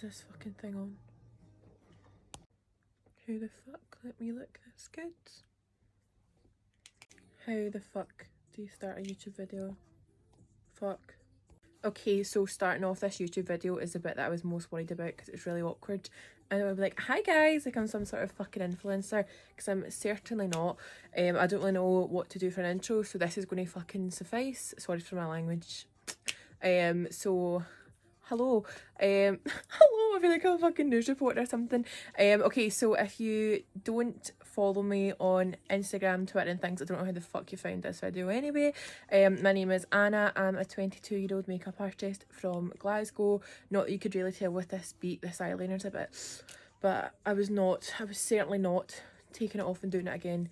Is this fucking thing on? How the fuck? Let me look this good. How the fuck do you start a YouTube video? Fuck. Okay, so starting off this YouTube video is the bit that I was most worried about because it's really awkward. And I would be like, hi guys, like I'm some sort of fucking influencer, because I'm certainly not. I don't really know what to do for an intro, so this is going to fucking suffice. Sorry for my language. So hello. Hello, I feel like I'm a fucking news reporter or something. Okay, so if you don't follow me on Instagram, Twitter and things, I don't know how the fuck you found this video anyway. My name is Anna. I'm a 22-year-old makeup artist from Glasgow. Not that you could really tell with this beat, this eyeliner's a bit, but I was certainly not taking it off and doing it again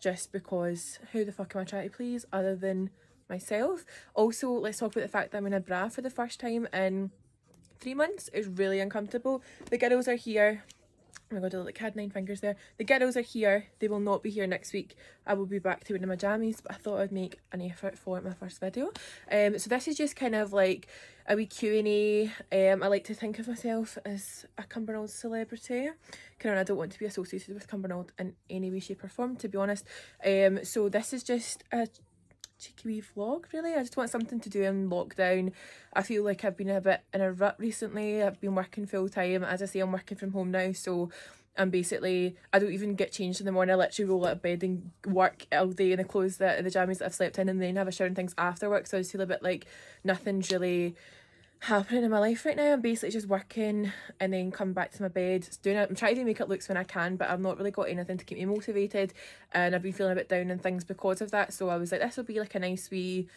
just because who the fuck am I trying to please other than myself? Also, let's talk about the fact that I'm in a bra for the first time in 3 months. It's really uncomfortable. The girls are here. Oh my god, I look like I had 9 fingers there. The girls are here. They will not be here next week. I will be back to wearing my jammies, but I thought I'd make an effort for my first video. So this is just kind of like a wee Q&A. I like to think of myself as a Cumbernauld celebrity. I don't want to be associated with Cumbernauld in any way, shape or form, to be honest. So this is just a cheeky wee vlog really. I just want something to do in lockdown. I feel like I've been a bit in a rut recently. I've been working full time. As I say, I'm working from home now, so I'm basically, I don't even get changed in the morning. I literally roll out of bed and work all day in the clothes that the jammies that I've slept in, and then have a shower and things after work. So I just feel a bit like nothing's really happening in my life right now. I'm basically just working and then come back to my bed doing it. I'm trying to do makeup looks when I can, but I've not really got anything to keep me motivated, and I've been feeling a bit down and things because of that. So I was like, this will be like a nice wee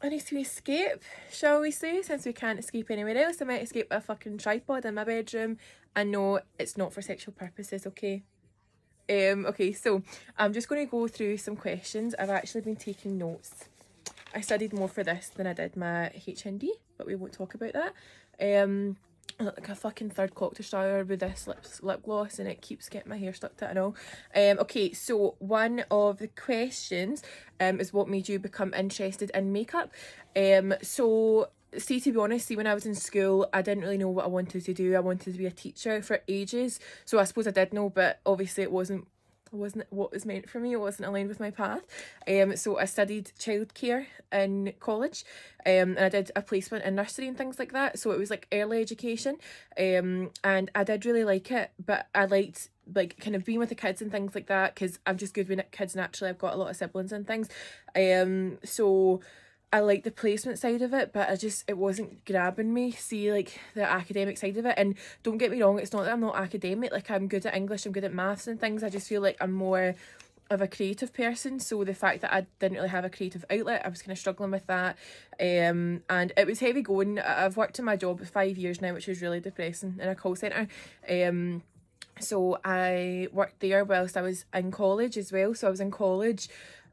escape, shall we say, since we can't escape anywhere else. I might escape a fucking tripod in my bedroom, and no, it's not for sexual purposes, okay? Okay, so I'm just going to go through some questions. I've actually been taking notes. I studied more for this than I did my HND, but we won't talk about that. I look like a fucking third cock destroyer with this lip gloss, and it keeps getting my hair stuck to it and all. Okay, so one of the questions is what made you become interested in makeup? So see, to be honest, when I was in school, I didn't really know what I wanted to do. I wanted to be a teacher for ages, so I suppose I did know, but obviously it wasn't what was meant for me. It wasn't aligned with my path. So I studied childcare in college, and I did a placement in nursery and things like that, so it was like early education, and I did really like it, but I liked like kind of being with the kids and things like that because I'm just good with kids naturally. I've got a lot of siblings and things, so I like the placement side of it, but it wasn't grabbing me. See, like the academic side of it, and don't get me wrong, it's not that I'm not academic. Like I'm good at English, I'm good at maths and things. I just feel like I'm more of a creative person, so the fact that I didn't really have a creative outlet, I was kind of struggling with that, and it was heavy going. I've worked in my job for 5 years now, which is really depressing, in a call centre. So I worked there whilst I was in college as well. So I was in college,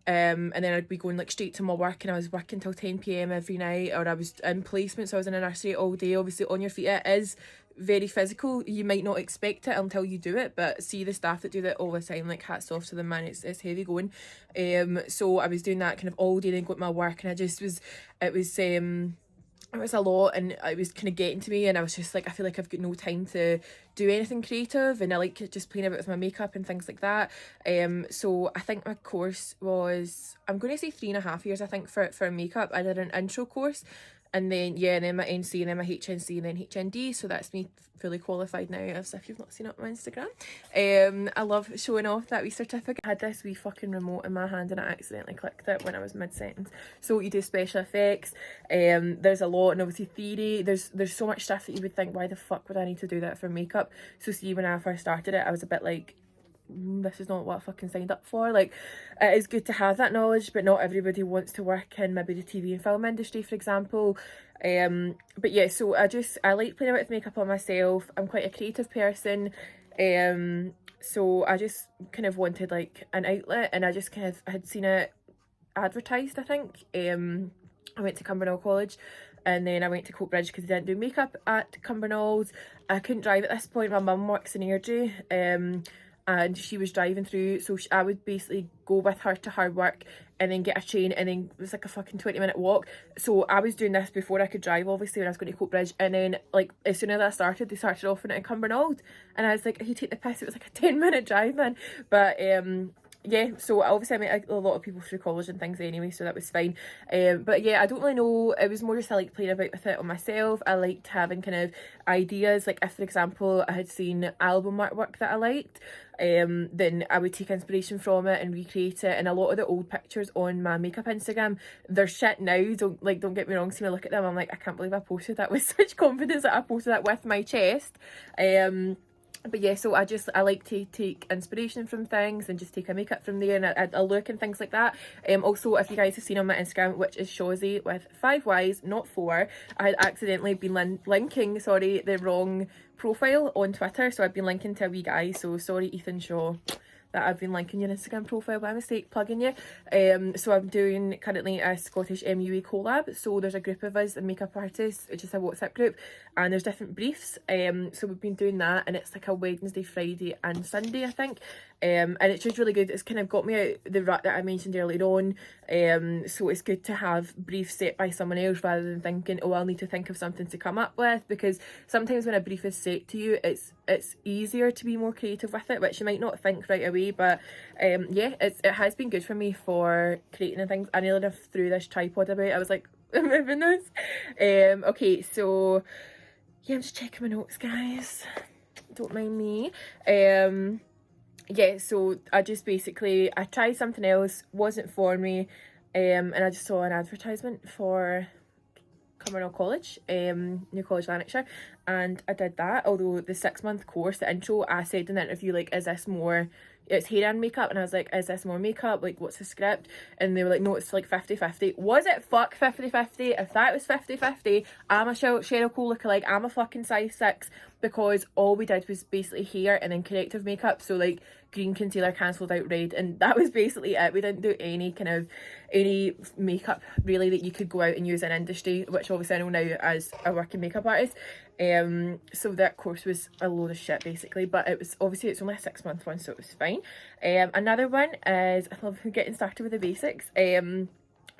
and then I'd be going like straight to my work, and I was working till 10 p.m. every night, or I was in placement, so I was in a nursery all day. Obviously on your feet, it is very physical. You might not expect it until you do it, but see the staff that do that all the time, like hats off to them, man. It's heavy going. So I was doing that kind of all day, then go to my work, and it was a lot, and it was kind of getting to me, and I was just like, I feel like I've got no time to do anything creative, and I like just playing about with my makeup and things like that. So I think my course was, I'm going to say 3.5 years, I think, for makeup. I did an intro course, and then my NC, and then my HNC, and then HND, so that's me fully qualified now, as if you've not seen it on my Instagram. I love showing off that wee certificate. I had this wee fucking remote in my hand, and I accidentally clicked it when I was mid-sentence. So you do special effects, there's a lot, and obviously theory, there's so much stuff that you would think, why the fuck would I need to do that for makeup? So see, when I first started it, I was a bit like, this is not what I fucking signed up for. Like, it is good to have that knowledge, but not everybody wants to work in maybe the TV and film industry, for example. But yeah, so I like playing with makeup on myself. I'm quite a creative person, so I just kind of wanted like an outlet, and I just kind of had seen it advertised, I think. I went to Cumbernauld College, and then I went to Coatbridge because they didn't do makeup at Cumbernauld. I couldn't drive at this point. My mum works in Airdrie, and she was driving through, so I would basically go with her to her work and then get a train, and then it was like a fucking 20-minute walk. So I was doing this before I could drive, obviously, when I was going to Coatbridge, and then like as soon as I started, they started offering it in Cumbernauld, and I was like, you take the piss, it was like a 10-minute drive then. But yeah, so obviously I met a lot of people through college and things anyway, so that was fine. But yeah, I don't really know, it was more just I like playing about with it on myself. I liked having kind of ideas, like if for example I had seen album artwork that I liked, then I would take inspiration from it and recreate it. And a lot of the old pictures on my makeup Instagram, they're shit now, don't get me wrong, see me look at them, I'm like, I can't believe I posted that with such confidence, that I posted that with my chest. But yeah, so I like to take inspiration from things and just take a makeup from there, and a look and things like that. Also, if you guys have seen on my Instagram, which is Shawzy with 5 Ys, not 4, I had accidentally been linking, sorry, the wrong profile on Twitter. So I've been linking to a wee guy, so sorry Ethan Shaw that I've been linking your Instagram profile by mistake, plugging you. So I'm doing currently a Scottish MUA collab. So there's a group of us, the makeup artists, it's just a WhatsApp group, and there's different briefs. So we've been doing that, and it's like a Wednesday, Friday and Sunday, I think. And it's just really good. It's kind of got me out the rut that I mentioned earlier on. So it's good to have briefs set by someone else rather than thinking, oh, I'll need to think of something to come up with, because sometimes when a brief is set to you, it's easier to be more creative with it, which you might not think right away. But yeah, it has been good for me for creating and things. I nearly threw this tripod about. I was like, I'm moving this. Okay, so yeah, I'm just checking my notes, guys, don't mind me. Yeah, so I just basically, I tried something else, wasn't for me, and I just saw an advertisement for Cumbernauld College, New College Lanarkshire, and I did that. Although the 6-month course, the intro, I said in the interview, like, is this more, it's hair and makeup, and I was like, is this more makeup, like what's the script? And they were like, no, it's like 50-50. Was it fuck 50-50? If that was 50-50, I'm a Cheryl Cole lookalike, I'm a fucking size 6, because all we did was basically hair and then corrective makeup, so like green concealer cancelled out red, and that was basically it. We didn't do any makeup really that you could go out and use in industry, which obviously I know now as a working makeup artist. So that course was a load of shit basically, but it was obviously, it's only a 6-month one, so it was fine. Another one is, I love getting started with the basics,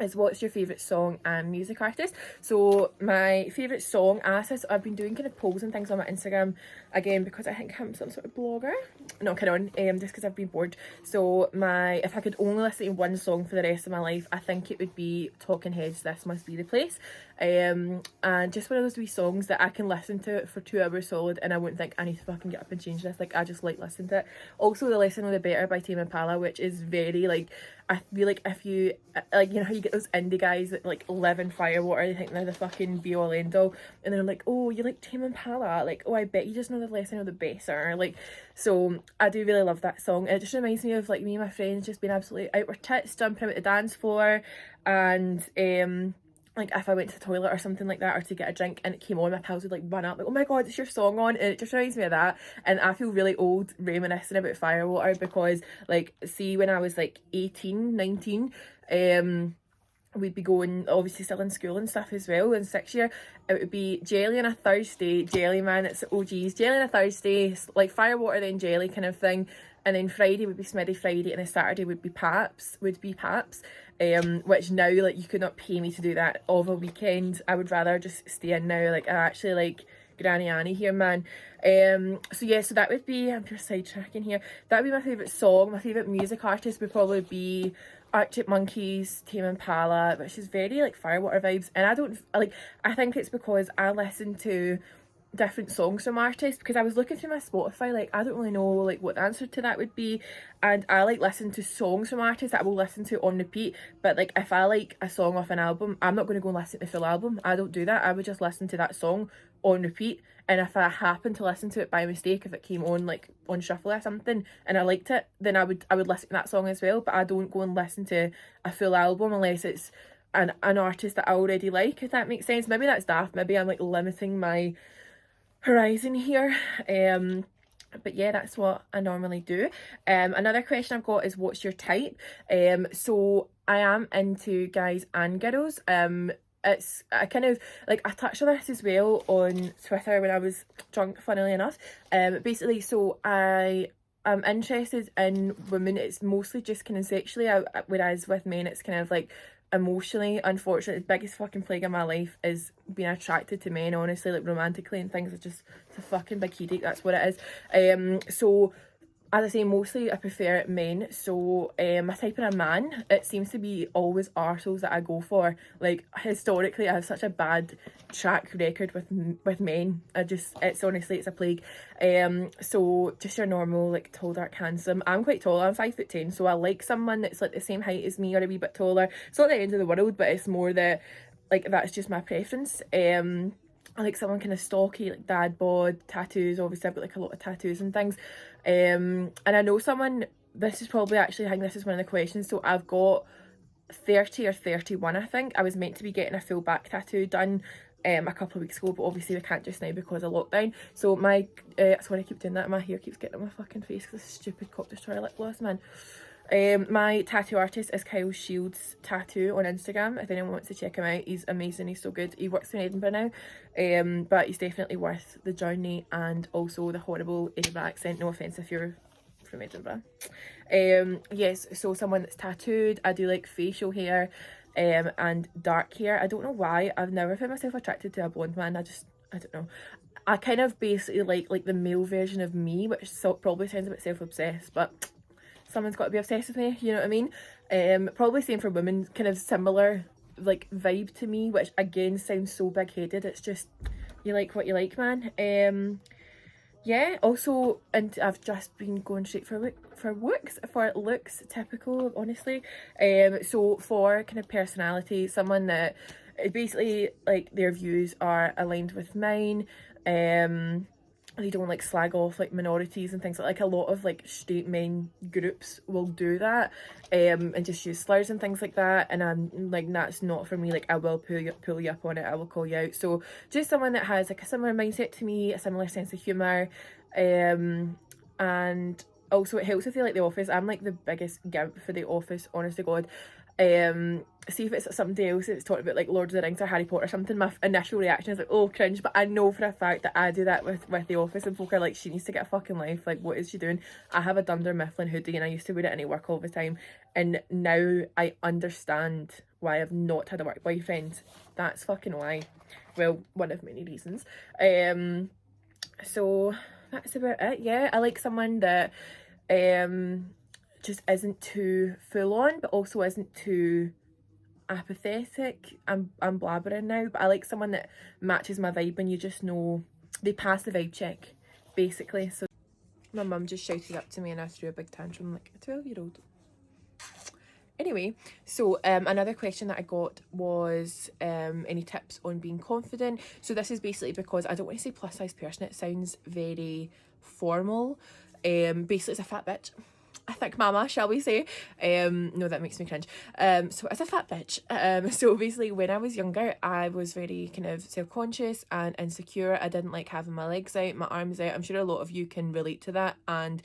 is what's your favourite song and music artist. So my favourite song, I've been doing kind of polls and things on my Instagram again because I think I'm some sort of blogger. No, kidding on, just because I've been bored. So if I could only listen to one song for the rest of my life, I think it would be Talking Heads' This Must Be the Place. And just one of those wee songs that I can listen to for 2 hours solid and I wouldn't think I need to fucking get up and change this. Like, I just like listening to it. Also, The Less I Know The Better by Tame Impala, which is very like, I feel like if you, like, you know how you get those indie guys that like live in Firewater, they think they're the fucking be all end all, and they're like, oh, you like Tame Impala, like, oh, I bet you just know The Less I Know The Better. Like, so I do really love that song. It just reminds me of like me and my friends just being absolutely out our tits, jumping out the dance floor, and like if I went to the toilet or something like that, or to get a drink and it came on, my pals would like run up like, oh my god, it's your song on, and it just reminds me of that. And I feel really old reminiscing about Firewater because, like, see, when I was like 18, 19, we'd be going, obviously still in school and stuff as well, in 6th year, it would be Jelly on a Thursday, Jelly man, it's OGs, Jelly on a Thursday, like Firewater then Jelly kind of thing, and then Friday would be Smitty Friday, and then Saturday would be Paps, which now, like, you could not pay me to do that of a weekend. I would rather just stay in now. Like, I actually like Granny Annie here, man. So yeah, so that would be, I'm just sidetracking here, that would be my favourite song. My favourite music artist would probably be Arctic Monkeys, Tame Impala, which is very like Firewater vibes. And I think it's because I listen to different songs from artists, because I was looking through my Spotify, like, I don't really know like what the answer to that would be, and I like listen to songs from artists that I will listen to on repeat. But like, if I like a song off an album, I'm not going to go and listen to the full album. I don't do that. I would just listen to that song on repeat, and if I happen to listen to it by mistake, if it came on like on shuffle or something and I liked it, then I would listen to that song as well. But I don't go and listen to a full album unless it's an artist that I already like, if that makes sense. Maybe that's daft, maybe I'm like limiting my horizon here, but yeah, that's what I normally do. Another question I've got is, what's your type? So I am into guys and girls. I kind of like, I touched on this as well on Twitter when I was drunk, funnily enough. Basically, so I I'm interested in women, it's mostly just kind of sexually, whereas with men it's kind of like emotionally. Unfortunately, the biggest fucking plague in my life is being attracted to men, honestly, like romantically and things. It's a fucking big headache, that's what it is. So as I say, mostly I prefer men. So my type of a man, it seems to be always arseholes that I go for. Like historically, I have such a bad track record with men. It's honestly, it's a plague. So just your normal, like, tall, dark, handsome. I'm quite tall, I'm 5'10", so I like someone that's like the same height as me or a wee bit taller. It's not the end of the world, but it's more that, like, that's just my preference. I like someone kind of stocky, like dad bod, tattoos. Obviously I've got like a lot of tattoos and things. And I know someone, this is probably actually, I think this is one of the questions. So I've got 30 or 31, I think. I was meant to be getting a full back tattoo done a couple of weeks ago, but obviously we can't just now because of lockdown. So my, sorry I keep doing that, my hair keeps getting on my fucking face because this stupid cop destroyer lip gloss, man. My tattoo artist is Kyle Shields Tattoo on Instagram. If anyone wants to check him out, he's amazing, he's so good. He works in Edinburgh now, but he's definitely worth the journey and also the horrible Edinburgh accent. No offence if you're from Edinburgh. Yes, so someone that's tattooed. I do like facial hair and dark hair. I don't know why, I've never found myself attracted to a blonde man. I don't know. I kind of basically like the male version of me, which probably sounds a bit self-obsessed, but someone's got to be obsessed with me, you know what I mean? Probably same for women, kind of similar like vibe to me, which again sounds so big-headed. It's just, you like what you like, man. Yeah, also, and I've just been going straight for looks, typical, honestly. So for kind of personality, someone that basically, like, their views are aligned with mine. They don't like slag off like minorities and things like a lot of like straight men groups will do that, and just use slurs and things like that, and I'm like, that's not for me. Like, I will pull you up on it, I will call you out. So just someone that has like a similar mindset to me, a similar sense of humour, and also it helps if they like The Office. I'm like the biggest gimp for The Office, honest to God. See if it's somebody else that's talking about like Lord of the Rings or Harry Potter or something, my initial reaction is like, oh, cringe. But I know for a fact that I do that with The Office, and folk are like, she needs to get a fucking life, like, what is she doing? I have a Dunder Mifflin hoodie and I used to wear it in work all the time, and now I understand why I've not had a work boyfriend. That's fucking why. Well, one of many reasons. So that's about it. Yeah, I like someone that just isn't too full on, but also isn't too apathetic. I'm blabbering now, but I like someone that matches my vibe and you just know they pass the vibe check, basically. So my mum just shouted up to me and I threw a big tantrum like a 12-year-old. Anyway, so another question that I got was any tips on being confident. So this is basically because I don't want to say plus size person, it sounds very formal. Basically it's a fat bitch, a thick mama, shall we say. No, that makes me cringe. So as a fat bitch, so basically when I was younger, I was very kind of self-conscious and insecure. I didn't like having my legs out, my arms out. I'm sure a lot of you can relate to that, and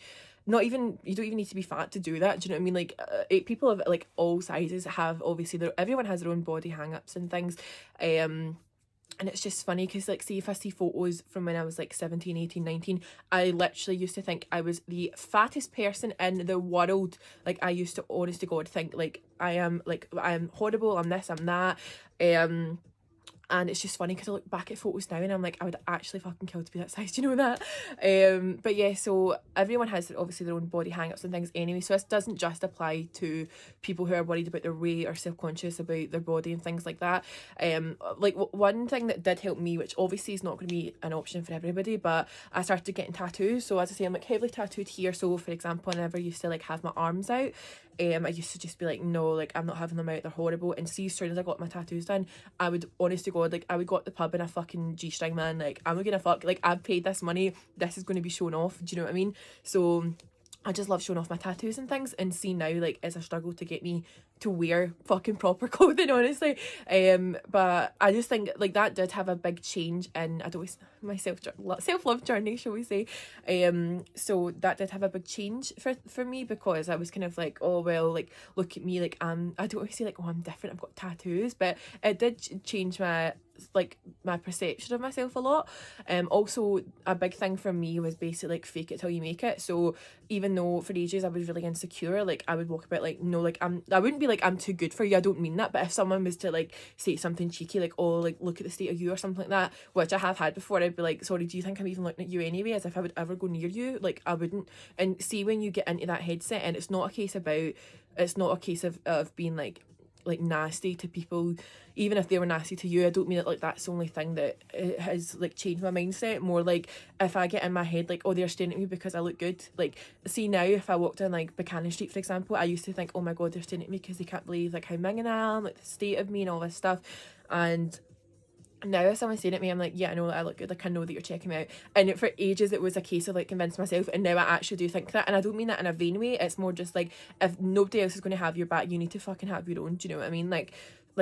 you don't even need to be fat to do that. Do you know what I mean? Like, people of like all sizes have, obviously, everyone has their own body hang-ups and things. And it's just funny because, like, see if I see photos from when I was like 17, 18, 19, I literally used to think I was the fattest person in the world. Like, I used to, honest to God, think like I am horrible, I'm this, I'm that. And it's just funny because I look back at photos now and I'm like, I would actually fucking kill to be that size, do you know that? But yeah, so everyone has obviously their own body hang-ups and things anyway, so this doesn't just apply to people who are worried about their weight or self-conscious about their body and things like that. Like, one thing that did help me, which obviously is not going to be an option for everybody, but I started getting tattoos. So as I say, I'm like heavily tattooed here. So for example, I never used to like have my arms out. I used to just be like, no, like, I'm not having them out, they're horrible. And see, as soon as I got my tattoos done, I would, honest to God, like, I would go to the pub in a fucking G-string, man. Like, I'm not gonna fuck, like, I've paid this money, this is going to be shown off, do you know what I mean? So I just love showing off my tattoos and things, and see now, like, it's a struggle to get me to wear fucking proper clothing, honestly. But I just think, like, that did have a big change in, I don't know, my self-love journey, shall we say. So that did have a big change for me, because I was kind of like, oh, well, like, look at me, like, I don't always say, like, oh, I'm different, I've got tattoos, but it did change my like my perception of myself a lot. Also a big thing for me was basically like fake it till you make it. So even though for ages I was really insecure, like I would walk about like, no, like I wouldn't be like, I'm too good for you, I don't mean that, but if someone was to like say something cheeky like, oh, like look at the state of you or something like that, which I have had before, I'd be like, sorry, do you think I'm even looking at you anyway? As if I would ever go near you. Like I wouldn't. And see, when you get into that headset, and it's not a case of being like nasty to people, even if they were nasty to you. I don't mean it like that's the only thing that has like changed my mindset. More like if I get in my head like, oh, they're staring at me because I look good. Like, see now, if I walked down like Buchanan Street, for example, I used to think, oh my god, they're staring at me because they can't believe like how minging I am, like the state of me and all this stuff. And now if someone's saying at me, I'm like, yeah, I know that I look good, like I know that you're checking me out. And for ages it was a case of like convincing myself, and now I actually do think that. And I don't mean that in a vain way, it's more just like, if nobody else is going to have your back, you need to fucking have your own. Do you know what I mean? Like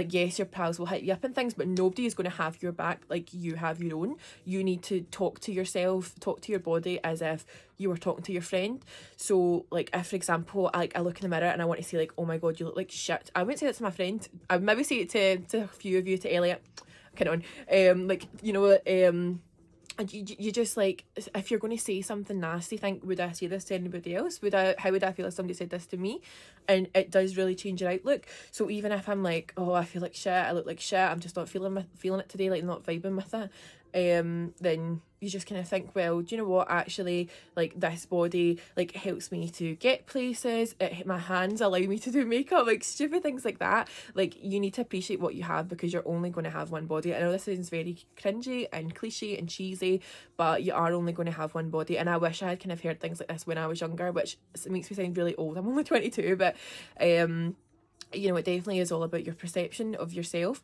yes, your pals will hype you up and things, but nobody is going to have your back like you have your own. You need to talk to yourself, talk to your body as if you were talking to your friend. So like if, for example, I look in the mirror and I want to say like, oh my god, you look like shit, I wouldn't say that to my friend. I would maybe say it to a few of you, to Elliot, kind of on, like, you know, and you just like, if you're going to say something nasty, think, would I say this to anybody else? How would I feel if somebody said this to me? And it does really change your outlook. So even if I'm like, oh, I feel like shit, I look like shit, I'm just not feeling it today, like not vibing with it, then you just kind of think, well, do you know what, actually, like this body like helps me to get places, my hands allow me to do makeup, like stupid things like that. Like you need to appreciate what you have, because you're only going to have one body. I know this sounds very cringy and cliche and cheesy, but you are only going to have one body. And I wish I had kind of heard things like this when I was younger, which makes me sound really old. I'm only 22, but you know, it definitely is all about your perception of yourself.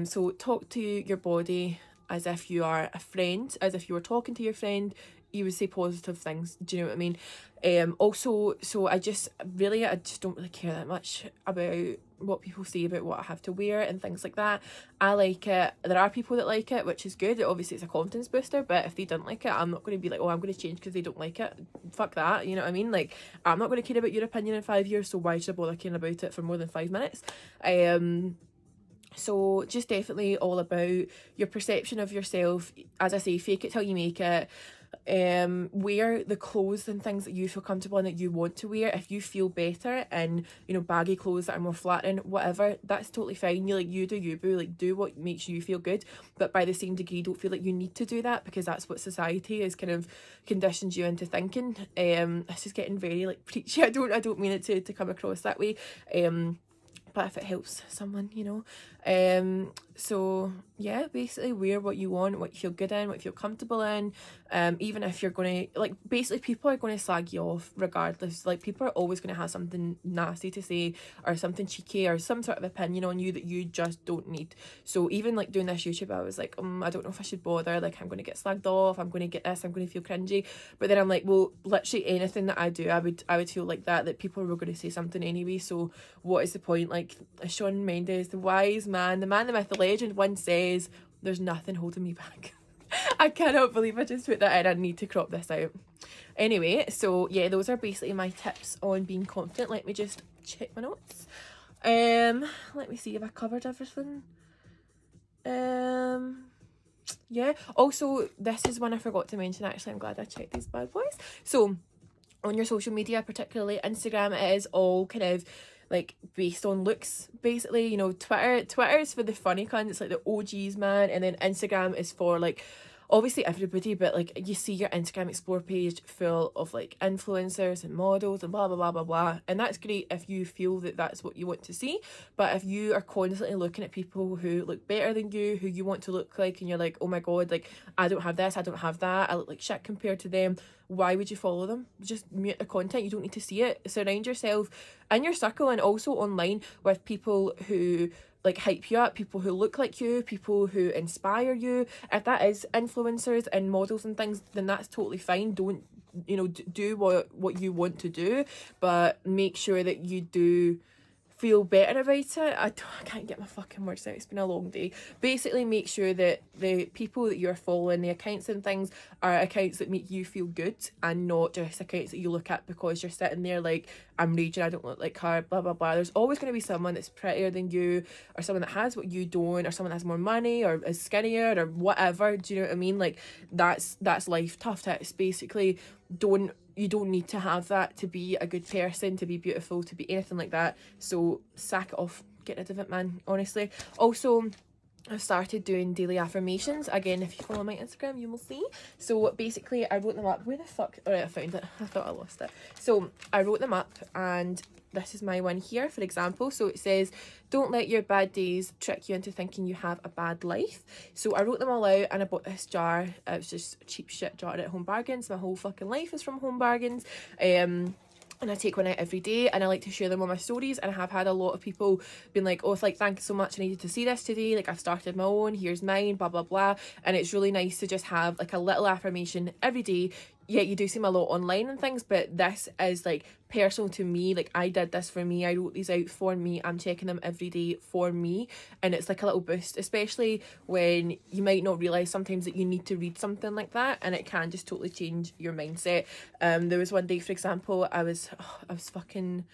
So talk to your body as if you are a friend, as if you were talking to your friend. You would say positive things. Do you know what I mean? Also, so I just don't really care that much about what people say about what I have to wear and things like that. I like it. There are people that like it, which is good. Obviously it's a confidence booster, but if they don't like it, I'm not going to be like, oh, I'm going to change because they don't like it. Fuck that, you know what I mean? Like, I'm not going to care about your opinion in 5 years, so why should I bother caring about it for more than 5 minutes? So just definitely all about your perception of yourself. As I say, fake it till you make it. Wear the clothes and things that you feel comfortable in, that you want to wear. If you feel better in, you know, baggy clothes that are more flattering, whatever, that's totally fine. You do you, boo. Like, do what makes you feel good, but by the same degree, don't feel like you need to do that, because that's what society has kind of conditioned you into thinking. This is getting very like preachy. I don't mean it to come across that way. But if it helps someone, you know. So yeah, basically wear what you want, what you feel good in, what you feel comfortable in. Even if you're going to, like, basically people are going to slag you off regardless. Like, people are always going to have something nasty to say, or something cheeky, or some sort of opinion on you that you just don't need. So even like doing this YouTube, I was like, I don't know if I should bother, like I'm going to get slagged off, I'm going to get this, I'm going to feel cringy. But then I'm like, well, literally anything that I do, I would feel like that people were going to say something anyway, so what is the point? Like Shawn Mendes, the wise man, the man, the myth, the legend, once says, there's nothing holding me back. I cannot believe I just put that in. I need to crop this out. Anyway, so yeah, those are basically my tips on being confident. Let me just check my notes. Let me see if I covered everything. Yeah, also this is one I forgot to mention, actually. I'm glad I checked these bad boys. So on your social media, particularly Instagram, it is all kind of like based on looks, basically. You know, Twitter is for the funny cunts, like the OGs, man, and then Instagram is for like obviously everybody, but like you see your Instagram explore page full of like influencers and models and blah blah blah blah blah, and that's great if you feel that that's what you want to see. But if you are constantly looking at people who look better than you, who you want to look like, and you're like, oh my god, like I don't have this, I don't have that, I look like shit compared to them, why would you follow them? Just mute the content. You don't need to see it. Surround yourself in your circle and also online with people who like hype you up, people who look like you, people who inspire you. If that is influencers and models and things, then that's totally fine. Don't, you know, do what you want to do, but make sure that you do feel better about it. I can't get my fucking words out. It's been a long day. Basically, make sure that the people that you're following, the accounts and things, are accounts that make you feel good and not just accounts that you look at because you're sitting there like, I'm raging, I don't look like her, blah, blah, blah. There's always going to be someone that's prettier than you, or someone that has what you don't, or someone that has more money, or is skinnier, or whatever. Do you know what I mean? Like, that's life. Tough tits. Basically, you don't need to have that to be a good person, to be beautiful, to be anything like that. So sack it off, get rid of it, man, honestly. Also, I've started doing daily affirmations. Again, if you follow my Instagram, you will see. So basically, I wrote them up. Where the fuck? Alright, I found it. I thought I lost it. So I wrote them up, and this is my one here, for example. So it says, don't let your bad days trick you into thinking you have a bad life. So I wrote them all out, and I bought this jar. It was just cheap shit jar at Home Bargains. My whole fucking life is from Home Bargains. And I take one out every day, and I like to share them on my stories, and I have had a lot of people being like, oh, it's like, thank you so much, I needed to see this today, like, I've started my own, here's mine, blah blah blah. And it's really nice to just have like a little affirmation every day. Yeah, you do see them a lot online and things, but this is like personal to me. Like, I did this for me, I wrote these out for me, I'm checking them every day for me, and it's like a little boost, especially when you might not realise sometimes that you need to read something like that, and it can just totally change your mindset. There was one day, for example, I was fucking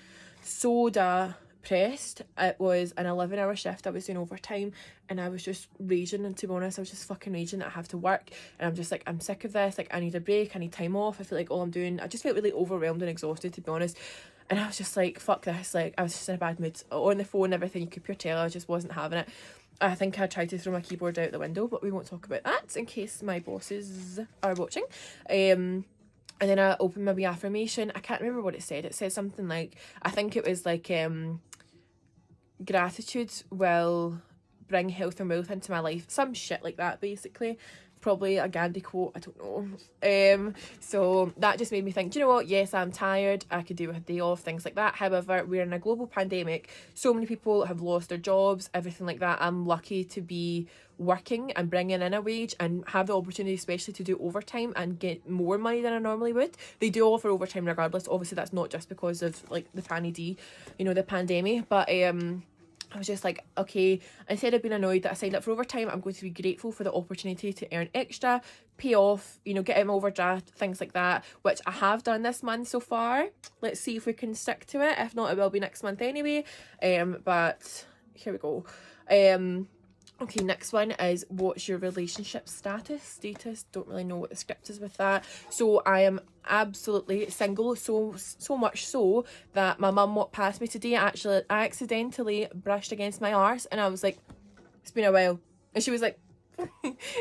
so depressed. It was an 11-hour shift, I was doing overtime, and I was just raging, and to be honest, I was just fucking raging that I have to work, and I'm just like, I'm sick of this, like, I need a break, I need time off. I feel like all I'm doing, I just felt really overwhelmed and exhausted, to be honest. And I was just like, fuck this, like, I was just in a bad mood. On the phone, everything, you could pure tell I just wasn't having it. I think I tried to throw my keyboard out the window, but we won't talk about that in case my bosses are watching. And then I opened my wee affirmation. I can't remember what it said. It said something like, I think it was like, gratitude will bring health and wealth into my life. Some shit like that, basically. Probably a Gandhi quote, I don't know. So that just made me think, do you know what? Yes, I'm tired. I could do with a day off, things like that. However, we're in a global pandemic. So many people have lost their jobs, everything like that. I'm lucky to be working and bringing in a wage and have the opportunity, especially to do overtime and get more money than I normally would. They do offer overtime regardless. Obviously, that's not just because of like the the pandemic, but I was just like, okay, instead of being annoyed that I signed up for overtime, I'm going to be grateful for the opportunity to earn extra, pay off, get out my overdraft, things like that, which I have done this month so far. Let's see if we can stick to it. If not, it will be next month anyway. But here we go. Okay, next one is, what's your relationship status? Don't really know what the script is with that. So I am absolutely single, so much so that my mum walked past me today. I accidentally brushed against my arse, and I was like, it's been a while. And she was like,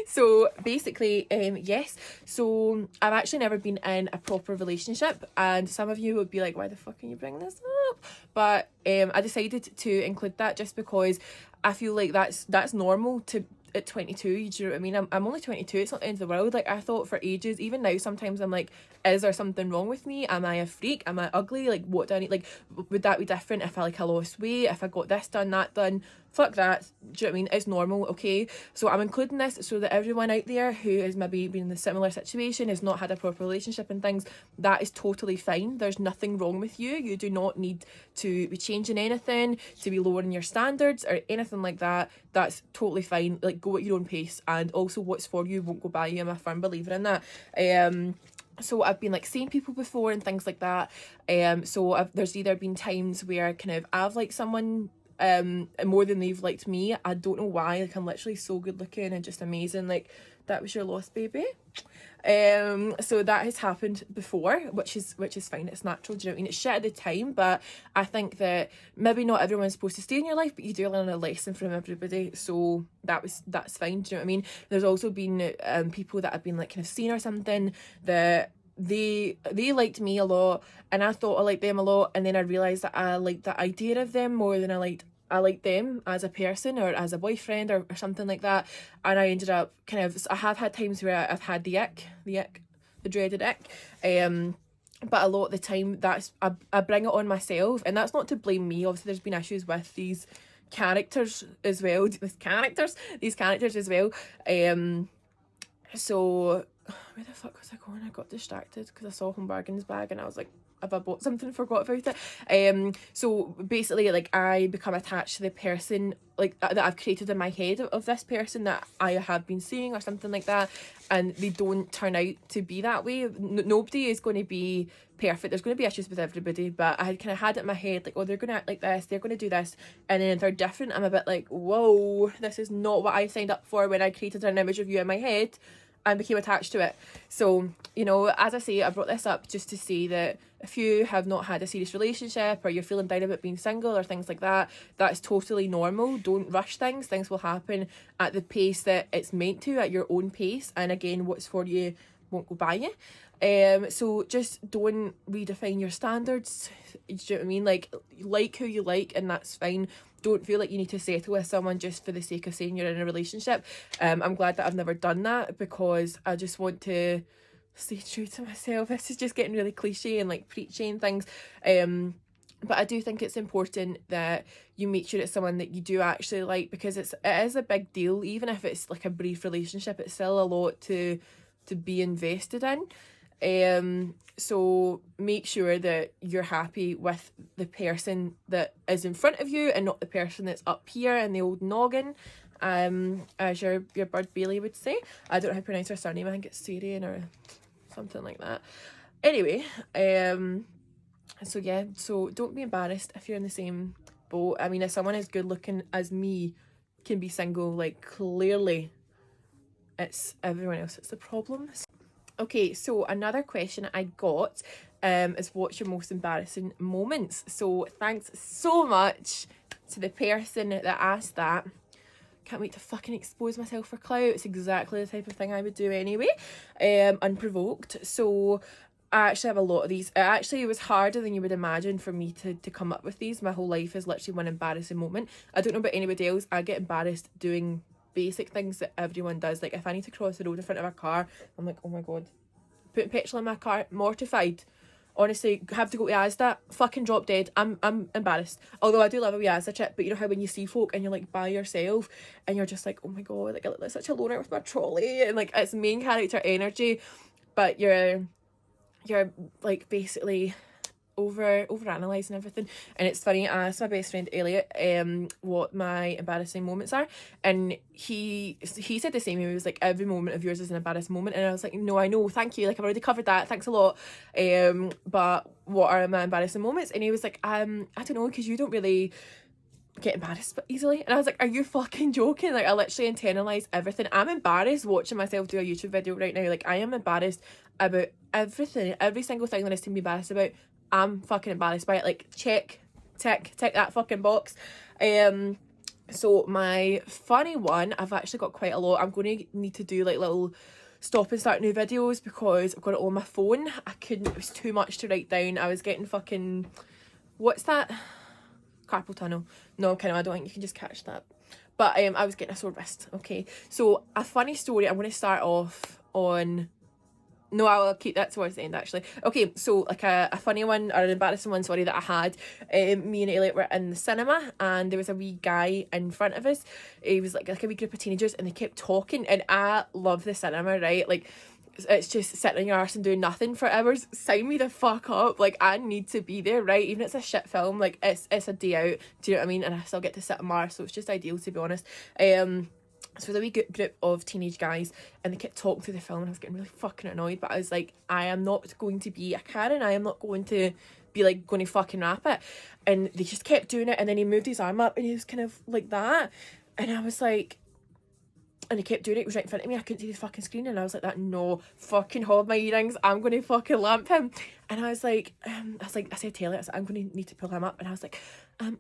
so basically, yes. So I've actually never been in a proper relationship, and some of you would be like, why the fuck are you bringing this up? But I decided to include that just because I feel like that's normal to at 22. Do you know what I mean? I'm only 22. It's not the end of the world. Like, I thought for ages, even now sometimes I'm like, is there something wrong with me? Am I a freak? Am I ugly? Like, what do I need? Like, would that be different if I lost weight, if I got this done, that done? Fuck that. Do you know what I mean? It's normal, okay? So I'm including this so that everyone out there who has maybe been in a similar situation, has not had a proper relationship and things, that is totally fine. There's nothing wrong with you. You do not need to be changing anything, to be lowering your standards or anything like that. That's totally fine. Like, go at your own pace, and also what's for you won't go by you. I'm a firm believer in that. So I've been like seeing people before and things like that. So there's either been times where kind of I've liked someone more than they've liked me. I don't know why. Like, I'm literally so good looking and just amazing. Like, that was your lost baby. So that has happened before, which is fine. It's natural. Do you know what I mean? It's shit at the time, but I think that maybe not everyone's supposed to stay in your life, but you do learn a lesson from everybody. So that's fine. Do you know what I mean? There's also been people that I've been like kind of seen or something that they liked me a lot, and I thought I liked them a lot, and then I realised that I liked the idea of them more than I liked them as a person or as a boyfriend or something like that. And I ended up I have had times where I've had the dreaded ick, but a lot of the time I bring it on myself, and that's not to blame me. Obviously there's been issues with these characters as well. So where the fuck was I going? I got distracted because I saw Home Bargains bag and I was like, have I bought something and forgot about it? So basically, like, I become attached to the person, like, that I've created in my head of this person that I have been seeing or something like that, and they don't turn out to be that way. Nobody is going to be perfect. There's going to be issues with everybody, but I had kind of had it in my head, like, oh, they're going to act like this, they're going to do this, and then if they're different, I'm a bit like, whoa, this is not what I signed up for when I created an image of you in my head and became attached to it. So, you know, as I say, I brought this up just to say that if you have not had a serious relationship or you're feeling down about being single or things like that, that's totally normal. Don't rush things. Things will happen at the pace that it's meant to, at your own pace. And again, what's for you won't go by you. So just don't redefine your standards. Do you know what I mean? Like who you like, and that's fine. Don't feel like you need to settle with someone just for the sake of saying you're in a relationship. I'm glad that I've never done that, because I just want to stay true to myself. This is just getting really cliche and like preachy and things. But I do think it's important that you make sure it's someone that you do actually like, because it is a big deal. Even if it's like a brief relationship, it's still a lot to be invested in. So make sure that you're happy with the person that is in front of you and not the person that's up here in the old noggin, as your bird Bailey would say. I don't know how to pronounce her surname. I think it's Syrian or something like that. Anyway, so yeah, so don't be embarrassed if you're in the same boat. I mean, if someone as good looking as me can be single, like, clearly it's everyone else that's the problem. Okay, so another question I got is, what's your most embarrassing moments? So thanks so much to the person that asked that. Can't wait to fucking expose myself for clout. It's exactly the type of thing I would do anyway, unprovoked. So I actually have a lot of these. It was harder than you would imagine for me to come up with these. My whole life is literally one embarrassing moment. I don't know about anybody else. I get embarrassed doing basic things that everyone does. Like, if I need to cross the road in front of a car, I'm like, oh my god. Putting petrol in my car, mortified. Honestly, have to go to Asda, fucking drop dead. I'm embarrassed. Although I do love a wee Asda trip, but you know how when you see folk and you're like by yourself and you're just like, oh my god, like I look like such a loner with my trolley, and like it's main character energy, but you're like basically over analysing everything. And it's funny, I asked my best friend Elliot what my embarrassing moments are, and he said the same. He was like, every moment of yours is an embarrassing moment, and I was like, no, I know, thank you, like I've already covered that, thanks a lot. But what are my embarrassing moments? And he was like, I don't know, because you don't really get embarrassed easily. And I was like, are you fucking joking? Like, I literally internalise everything. I'm embarrassed watching myself do a YouTube video right now. Like, I am embarrassed about everything, every single thing there is to be embarrassed about. I'm fucking embarrassed by it. Like, tick that fucking box. So my funny one, I've actually got quite a lot. I'm going to need to do like little stop and start new videos because I've got it all on my phone. It was too much to write down. I was getting fucking, what's that? Carpal tunnel. No, kind of, I don't think you can just catch that. But I was getting a sore wrist. Okay, so a funny story. I'm going to start off on... No, I'll keep that towards the end, actually. Okay, so like a funny one, or an embarrassing one, sorry, that I had. Me and Elliot were in the cinema and there was a wee guy in front of us. He was like a wee group of teenagers and they kept talking, and I love the cinema, right? Like, it's just sitting on your arse and doing nothing for hours. Sign me the fuck up. Like, I need to be there, right? Even if it's a shit film, like, it's a day out, do you know what I mean? And I still get to sit on my arse, so it's just ideal, to be honest. So the wee group of teenage guys, and they kept talking through the film, and I was getting really fucking annoyed, but I was like, I am not going to be a Karen. I am not going to be like going to fucking rap it. And they just kept doing it, and then he moved his arm up and he was kind of like that, and I was like, and he kept doing it. It was right in front of me. I couldn't see the fucking screen, and I was like, that, no, fucking hold my earrings, I'm going to fucking lamp him. And I said to Elliot, I said, I'm going to need to pull him up. And I was like,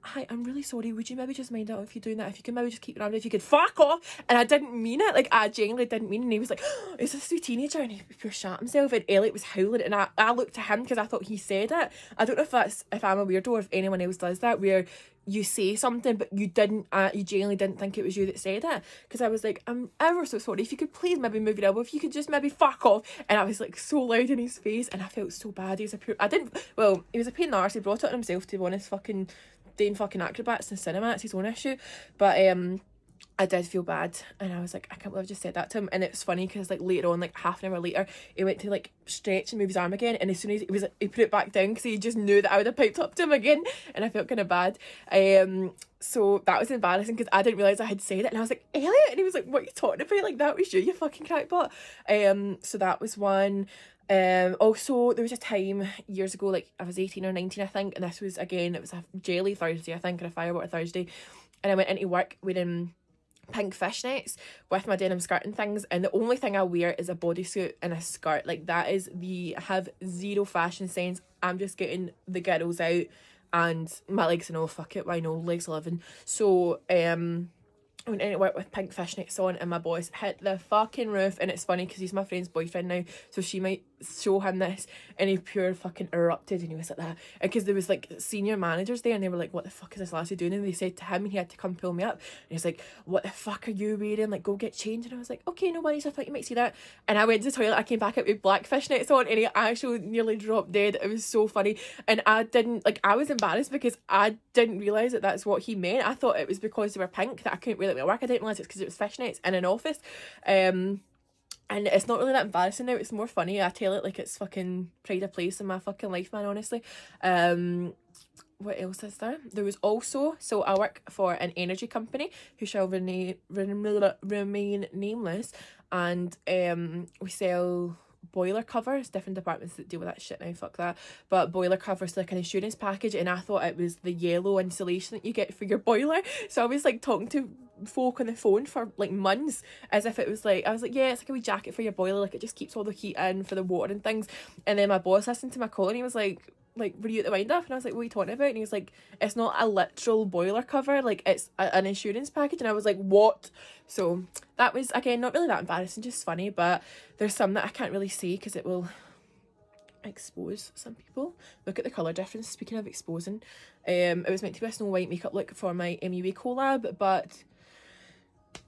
hi, I'm really sorry, would you maybe just mind out if you're doing that? If you can maybe just keep your arm down, if you could fuck off. And I didn't mean it. Like, I genuinely didn't mean it. And he was like, oh, is this a teenager? And he pure shat himself. And Elliot was howling. And I looked at him because I thought he said it. I don't know if I'm a weirdo or if anyone else does that, where you say something but you genuinely didn't think it was you that said it. Because I was like, I'm ever so sorry, if you could please maybe move your elbow, if you could just maybe fuck off. And I was like so loud in his face, and I felt so bad. He was a pain in the arse. He brought it on himself, to be honest. Fucking doing fucking acrobats in the cinema, it's his own issue. But I did feel bad, and I was like, I can't believe I just said that to him. And it's funny because like later on, like half an hour later, he went to like stretch and move his arm again, and as soon as he put it back down because he just knew that I would have piped up to him again, and I felt kind of bad. So that was embarrassing because I didn't realise I had said it, and I was like, Elliot, and he was like, what are you talking about? Like, that was you fucking crackpot. So that was one. Also there was a time years ago, like I was 18 or 19 I think, and this was again, it was a jelly Thursday I think, or a firewater Thursday, and I went into work wearing pink fishnets with my denim skirt and things, and the only thing I wear is a bodysuit and a skirt. Like, that is I have zero fashion sense. I'm just getting the girls out, and my legs and all, fuck it, why no, legs 11. So I went into work with pink fishnets on, and my boss hit the fucking roof. And it's funny because he's my friend's boyfriend now, so she might show him this, and he pure fucking erupted, and he was like that. And because there was like senior managers there, and they were like, what the fuck is this lassie doing? And they said to him, and he had to come pull me up, and he's like, what the fuck are you wearing? Like, go get changed. And I was like, okay, no worries, I thought you might see that. And I went to the toilet, I came back out with black fishnets on, and he actually nearly dropped dead. It was so funny. And I was embarrassed because I didn't realise that that's what he meant. I thought it was because they were pink that I couldn't wear them at work. I didn't realise it's because it was fishnets in an office. And it's not really that embarrassing now, it's more funny. I tell it like it's fucking pride of place in my fucking life, man, honestly. What else is there? There was also, so I work for an energy company who shall remain nameless, and we sell boiler covers, different departments that deal with that shit now, fuck that, but boiler covers, like an insurance package, and I thought it was the yellow insulation that you get for your boiler. So I was like talking to folk on the phone for like months as if it was like, I was like, yeah, it's like a wee jacket for your boiler, like it just keeps all the heat in for the water and things. And then my boss listened to my call, and he was like, were you at the wind up? And I was like, what are you talking about? And he was like, it's not a literal boiler cover, like it's an insurance package. And I was like, what? So that was, again, not really that embarrassing, just funny. But there's some that I can't really say because it will expose some people. Look at the colour difference, speaking of exposing. It was meant to be a Snow White makeup look for my MUA collab, but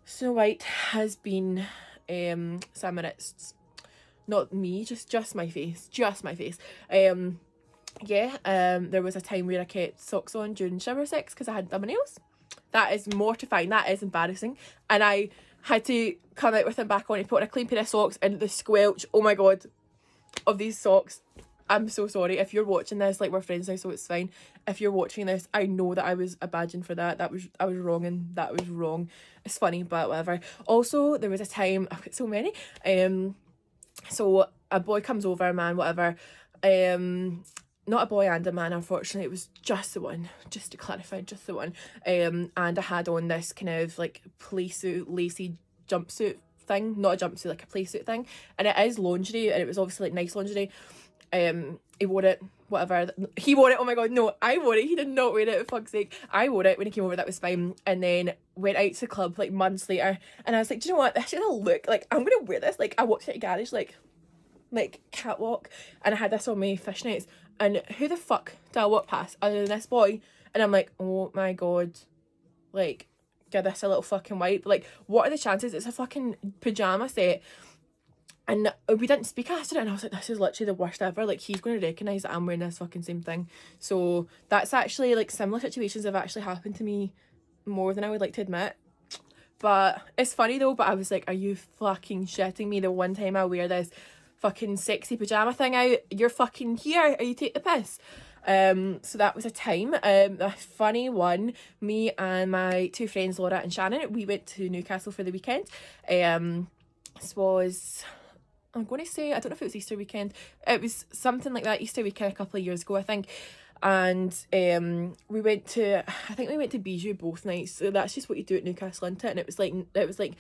Snow White has been Samarit's, not me, just my face, there was a time where I kept socks on during shower sex because I had done my nails. That is mortifying, that is embarrassing, and I had to come out with them back on and put on a clean pair of socks, and the squelch, oh my god, of these socks. I'm so sorry if you're watching this, like, we're friends now, so it's fine. If you're watching this, I know that I was a badging for that. I was wrong, and that was wrong. It's funny, but whatever. Also, there was a time, I've got so many, so a boy comes over, a man, whatever, not a boy and a man, unfortunately, it was just the one, just to clarify, just the one, and I had on this kind of like playsuit, lacy jumpsuit thing, not a jumpsuit, like a playsuit thing, and it is lingerie, and it was obviously like nice lingerie. He wore it, whatever, he wore it, oh my god, no, I wore it, he did not wear it, for fuck's sake. I wore it when he came over, that was fine, and then went out to the club like months later, and I was like, do you know what, this is gonna look like, I'm gonna wear this, like, I walked out of garage like catwalk, and I had this on my fishnets, and who the fuck did I walk past other than this boy? And I'm like, oh my god, like, give this a little fucking wipe. Like, what are the chances? It's a fucking pyjama set. And we didn't speak after it, and I was like, this is literally the worst ever. Like, he's going to recognise that I'm wearing this fucking same thing. So that's actually, like, similar situations have actually happened to me more than I would like to admit. But it's funny though, but I was like, are you fucking shitting me? The one time I wear this fucking sexy pyjama thing out, you're fucking here, are you take the piss? So that was a time. A funny one, me and my two friends Laura and Shannon, we went to Newcastle for the weekend. This was, I'm going to say, I don't know if it was Easter weekend, it was something like that, Easter weekend a couple of years ago I think. And we went to Bijou both nights, so that's just what you do at Newcastle, isn't it? And it was like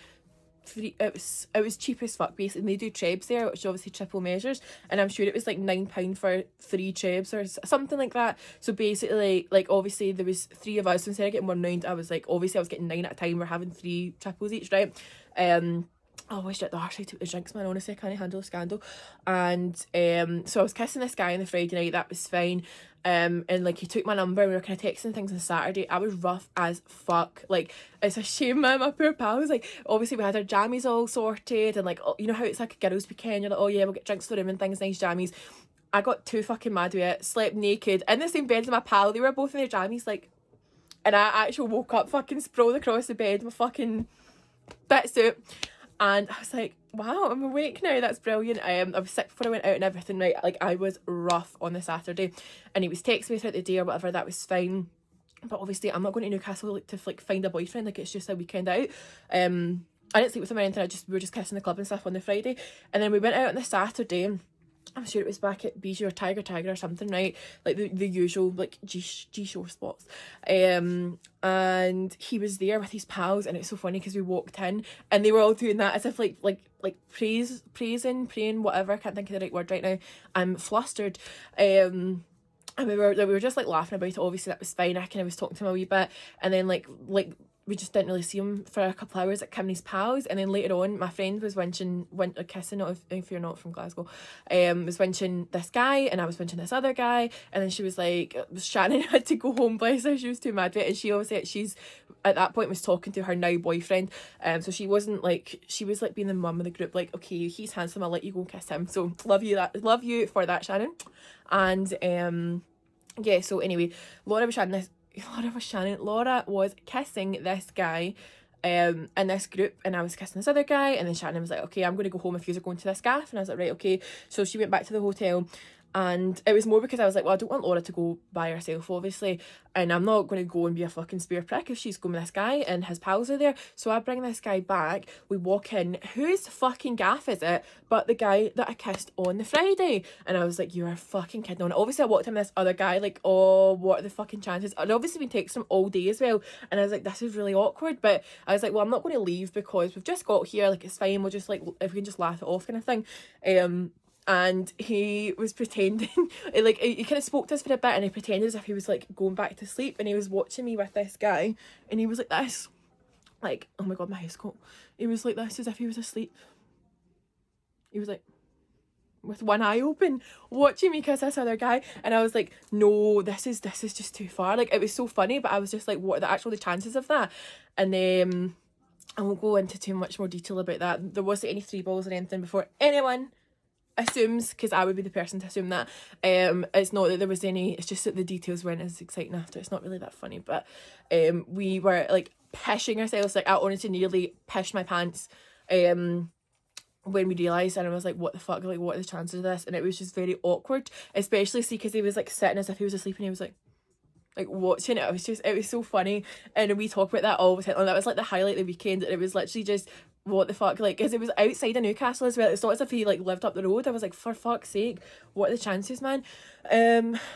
free, it was cheap as fuck basically. And they do trebs there, which is obviously triple measures, and I'm sure it was like £9 for 3 trebs or something like that. So basically, like, obviously there was 3 of us, so instead of getting one round, I was getting 9 at a time. We're having 3 triples each, right? I wish that the Archie took the drinks, man, honestly, I can't handle a scandal. And so I was kissing this guy on the Friday night, that was fine. And like, he took my number, and we were kind of texting things on Saturday. I was rough as fuck, like, it's a shame, man, my poor pal was like, obviously we had our jammies all sorted, and like, you know how it's like a girls' weekend, you're like, oh yeah, we'll get drinks for them and things, nice jammies. I got too fucking mad with it, slept naked in the same bed as my pal, they were both in their jammies, like, And I actually woke up fucking sprawled across the bed, my fucking suit. And I was like, wow, I'm awake now, that's brilliant. I was sick before I went out and everything, right? Like, I was rough on the Saturday. And he was texting me throughout the day or whatever, that was fine. But obviously, I'm not going to Newcastle like, to like find a boyfriend, like it's just a weekend out. I didn't sleep with him or anything, we were just kissing the club and stuff on the Friday. And then we went out on the Saturday. I'm sure it was back at Bijou or Tiger or something, right? Like the usual like G-show spots. And he was there with his pals, and it's so funny because we walked in and they were all doing that as if like praying, whatever. I can't think of the right word right now. I'm flustered. And we were just like laughing about it. Obviously that was fine. I kind of was talking to him a wee bit, and then like we just didn't really see him for a couple of hours at Kimney's pals. And then later on, my friend was kissing, not if you're not from Glasgow, was winching this guy, and I was winching this other guy. And then she was like, Shannon had to go home, bless her, she was too mad for it. And she obviously, she's at that point was talking to her now boyfriend. So she wasn't like, she was like being the mum of the group, like, okay, he's handsome, I'll let you go kiss him. So love you for that, Shannon. And yeah, so anyway, Laura was kissing this guy in this group, and I was kissing this other guy, and then Shannon was like, okay, I'm going to go home if you're going to this gaff. And I was like, right, okay. So she went back to the hotel, and it was more because I was like, well, I don't want Laura to go by herself, obviously, and I'm not going to go and be a fucking spare prick if she's going with this guy and his pals are there. So I bring this guy back, we walk in, whose fucking gaff is it but the guy that I kissed on the Friday? And I was like, you are fucking kidding on. Obviously I walked in this other guy like, oh, what are the fucking chances? And obviously been texting him all day as well, and I was like, this is really awkward. But I was like, well, I'm not going to leave because we've just got here, like it's fine, we'll just like, if we can just laugh it off kind of thing. And he was pretending, like, he kind of spoke to us for a bit, and he pretended as if he was, like, going back to sleep, and he was watching me with this guy, and he was like this, like, oh my god, my hair's coat. He was like this as if he was asleep. He was like, with one eye open, watching me kiss this other guy, and I was like, no, this is just too far. Like, it was so funny, but I was just like, what are the chances of that? And then, I won't go into too much more detail about that. There wasn't any three balls or anything before anyone assumes, because I would be the person to assume that. It's not that there was any, it's just that the details weren't as exciting after. It's not really that funny, but we were like pissing ourselves. Like, I honestly nearly pissed my pants when we realised, and I was like, what the fuck, like, what are the chances of this? And it was just very awkward, especially because he was like sitting as if he was asleep, and he was like watching it. It was so funny, and we talk about that all the time. And that was like the highlight of the weekend, and it was literally just, what the fuck, like, because it was outside of Newcastle as well. It's not as if he like lived up the road. I was like, for fuck's sake, what are the chances, man?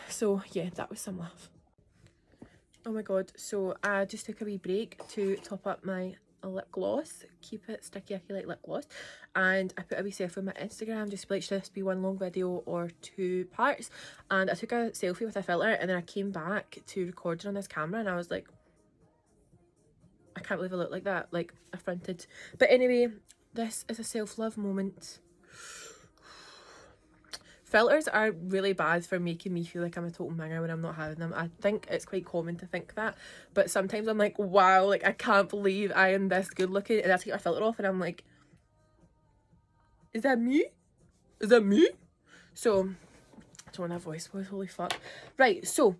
So yeah, that was some laugh. Oh my god, so I just took a wee break to top up my lip gloss, keep it sticky icky like lip gloss, and I put a wee selfie on my Instagram, just like, should this be one long video or 2 parts? And I took a selfie with a filter, and then I came back to recording on this camera, and I was like, I can't believe I look like that, like affronted. But anyway, this is a self-love moment. Filters are really bad for making me feel like I'm a total minger when I'm not having them. I think it's quite common to think that, but sometimes I'm like, wow, like, I can't believe I am this good looking, and I take my filter off and I'm like, is that me? Is that me? So, I don't have voice, holy fuck. Right, so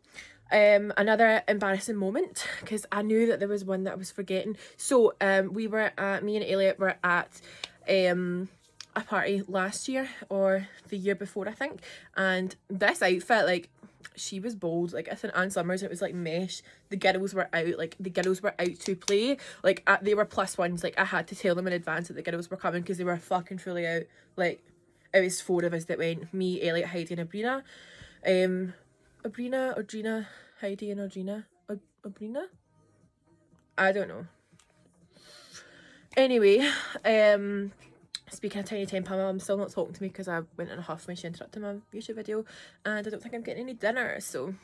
another embarrassing moment, because I knew that there was one that I was forgetting. So me and Elliot were at a party last year or the year before, I think, and this outfit, like, she was bold, like, it's an Ann Summers, and it was like mesh. The girls were out to play, like, they were +1s, like, I had to tell them in advance that the girls were coming because they were fucking fully out. Like, it was 4 of us that went, me, Elliot, Heidi and Abrina. Audrina, Heidi and Audrina. Abrina? I don't know. Anyway, speaking of Tiny Temper, my mum's still not talking to me because I went in a huff when she interrupted my YouTube video, and I don't think I'm getting any dinner, so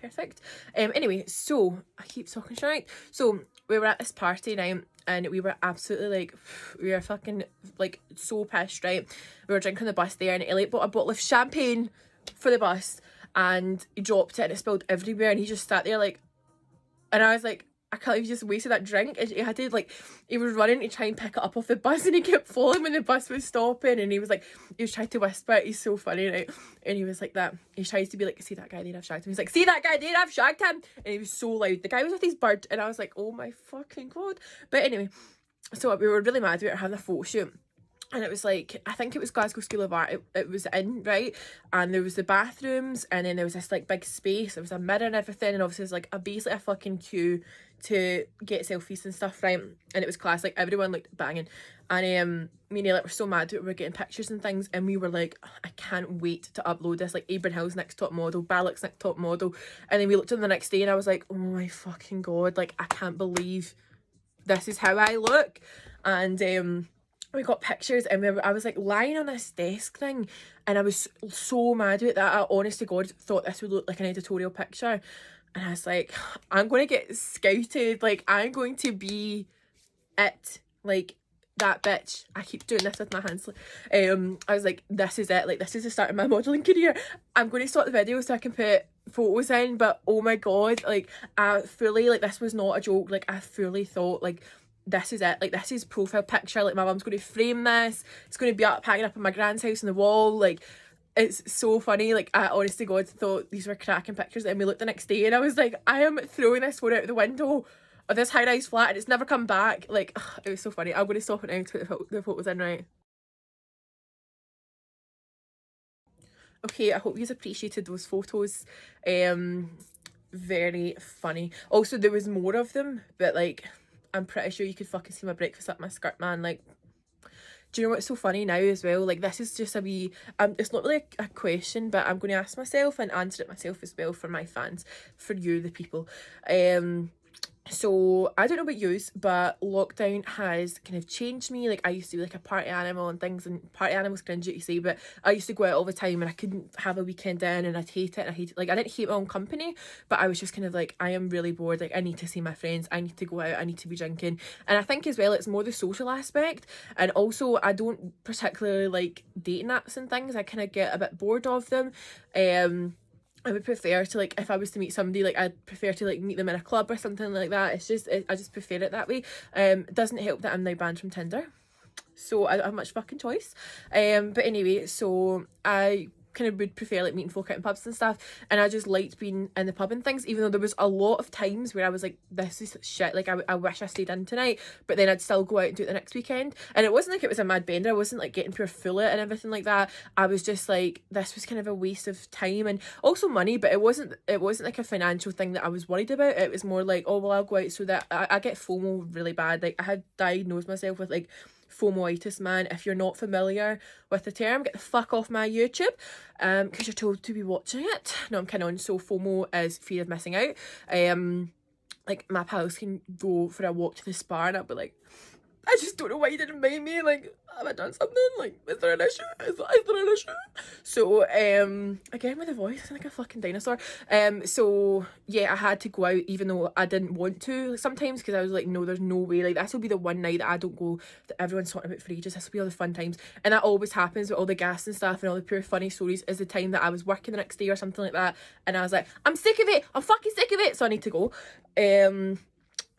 perfect. Anyway, so I keep talking shit. So we were at this party now, and we were absolutely like, we were fucking like so pissed, right? We were drinking on the bus there, and Elliot bought a bottle of champagne for the bus, and he dropped it and it spilled everywhere, and he just sat there like, and I was like, I can't believe you just wasted that drink. And he had to, like, he was running to try and pick it up off the bus, and he kept falling when the bus was stopping, and he was trying to whisper it. He's so funny, right? And he was like that. He tries to be like, see that guy there, I've shagged him. He's like, see that guy there, I've shagged him. And he was so loud. The guy was with his bird, and I was like, oh my fucking God. But anyway, so we were really mad about having a photo shoot. And it was like, I think it was Glasgow School of Art, it was in, right? And there was the bathrooms, and then there was this like big space, there was a mirror and everything, and obviously there's like basically a fucking queue to get selfies and stuff, right? And it was class, like everyone looked banging. And me and Elliot were so mad that we were getting pictures and things, and we were like, I can't wait to upload this. Like Abram Hill's next top model, Balak's next top model. And then we looked at them the next day, and I was like, oh my fucking God, like I can't believe this is how I look. And we got pictures, and I was like lying on this desk thing, and I was so mad about that. I honest to God thought this would look like an editorial picture, and I was like, I'm going to get scouted, like I'm going to be it, like that bitch. I keep doing this with my hands. I was like, this is it, like this is the start of my modelling career. I'm going to start the video so I can put photos in, but oh my God, like I fully, like this was not a joke, like I fully thought like, this is it, like this is profile picture, like my mum's going to frame this, it's going to be up hanging up in my grand's house on the wall, like it's so funny. Like I honest to God thought these were cracking pictures, and we looked the next day and I was like, I am throwing this phone out the window of this high-rise flat, and it's never come back. Like it was so funny. I'm going to stop it now to put the photos in, right? Okay, I hope you appreciated those photos. Very funny. Also, there was more of them, but like I'm pretty sure you could fucking see my breakfast up my skirt, man. Like, do you know what's so funny now as well? Like, this is just a wee, it's not really a question, but I'm going to ask myself and answer it myself as well for my fans, for you, the people. So I don't know about yous, but lockdown has kind of changed me. Like I used to be like a party animal and things, and party animal's cringy to say, but I used to go out all the time and I couldn't have a weekend in, and I'd hate it. And I hated, like I didn't hate my own company, but I was just kind of like, I am really bored, like I need to see my friends, I need to go out, I need to be drinking. And I think as well it's more the social aspect, and also I don't particularly like dating apps and things. I kind of get a bit bored of them. I would prefer to, like, if I was to meet somebody, like, I'd prefer to, like, meet them in a club or something like that. It's just, I just prefer it that way. It doesn't help that I'm now banned from Tinder, so I don't have much fucking choice. But anyway, so I kind of would prefer like meeting folk out in pubs and stuff, and I just liked being in the pub and things, even though there was a lot of times where I was like, this is shit, like I wish I stayed in tonight, but then I'd still go out and do it the next weekend. And it wasn't like it was a mad bender, I wasn't like getting pure full it and everything like that. I was just like, this was kind of a waste of time and also money, but it wasn't like a financial thing that I was worried about. It was more like, oh well, I'll go out so that I get FOMO really bad. Like I had diagnosed myself with like FOMOitis, man. If you're not familiar with the term, get the fuck off my YouTube, because you're told to be watching it. No, I'm kidding on. So FOMO is fear of missing out. Like my pals can go for a walk to the spa and I'll be like, I just don't know why you didn't invite me. Like, have I done something? Like, is there an issue? Is there an issue? So, again with the voice, I sound like a fucking dinosaur. So yeah, I had to go out even though I didn't want to sometimes, because I was like, no, there's no way. Like, this will be the one night that I don't go, that everyone's talking about for ages. This will be all the fun times. And that always happens with all the gas and stuff and all the pure funny stories, is the time that I was working the next day or something like that. And I was like, I'm sick of it. I'm fucking sick of it. So I need to go.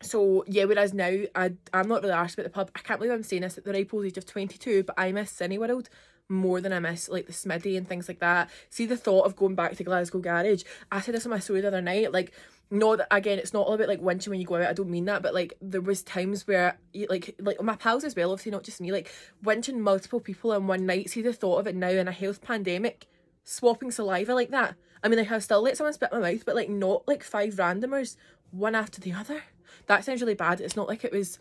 So yeah, whereas now I'm not really arsed about the pub. I can't believe I'm saying this at the ripe old age of 22, but I miss Cineworld more than I miss like the Smitty and things like that. See, the thought of going back to Glasgow Garage, I said this on my story the other night, like, no, that again, it's not all about like winching when you go out, I don't mean that, but like there was times where like my pals as well, obviously not just me, like winching multiple people in one night. See, the thought of it now in a health pandemic, swapping saliva like that. I mean, like I'll still let someone spit in my mouth, but like not like 5 randomers one after the other. That sounds really bad. It's not like it was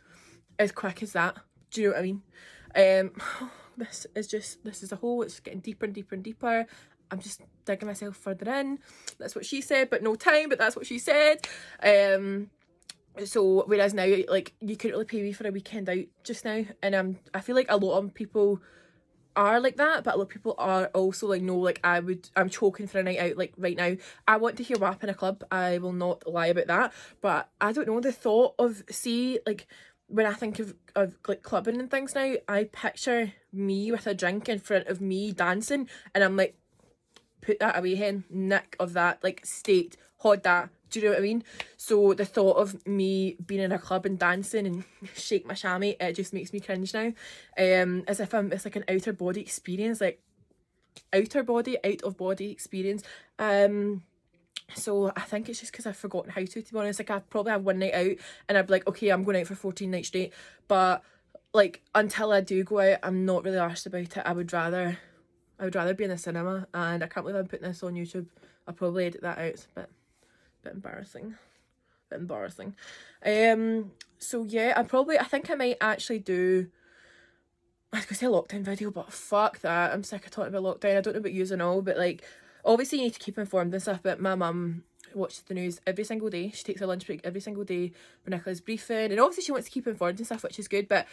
as quick as that. Do you know what I mean? This is a hole. It's getting deeper and deeper and deeper. I'm just digging myself further in. That's what she said, but no time, but that's what she said. So whereas now, like, you couldn't really pay me for a weekend out just now, and I feel like a lot of people are like that, but a lot of people are also like, no, like I'm choking for a night out, like right now. I want to hear WAP in a club, I will not lie about that, but I don't know, the thought of, see, like when I think of like clubbing and things now, I picture me with a drink in front of me dancing, and I'm like, put that away, hen, nick of that, like state, hod that, Do you know what I mean? So the thought of me being in a club and dancing and shake my chamois, it just makes me cringe now. As if it's like an outer body experience, like out of body experience. So I think it's just because I've forgotten how to be honest. Like I probably have one night out and I'd be like, okay, I'm going out for 14 nights straight. But like until I do go out, I'm not really arsed about it. I would rather be in the cinema, and I can't believe I'm putting this on YouTube. I'll probably edit that out. It's a bit embarrassing. So yeah, I think I might actually do, I was gonna say a lockdown video, but fuck that. I'm sick of talking about lockdown. I don't know about yous and all, but like obviously you need to keep informed and stuff, but my mum watches the news every single day. She takes her lunch break every single day when Nicola's briefing, and obviously she wants to keep informed and stuff, which is good, but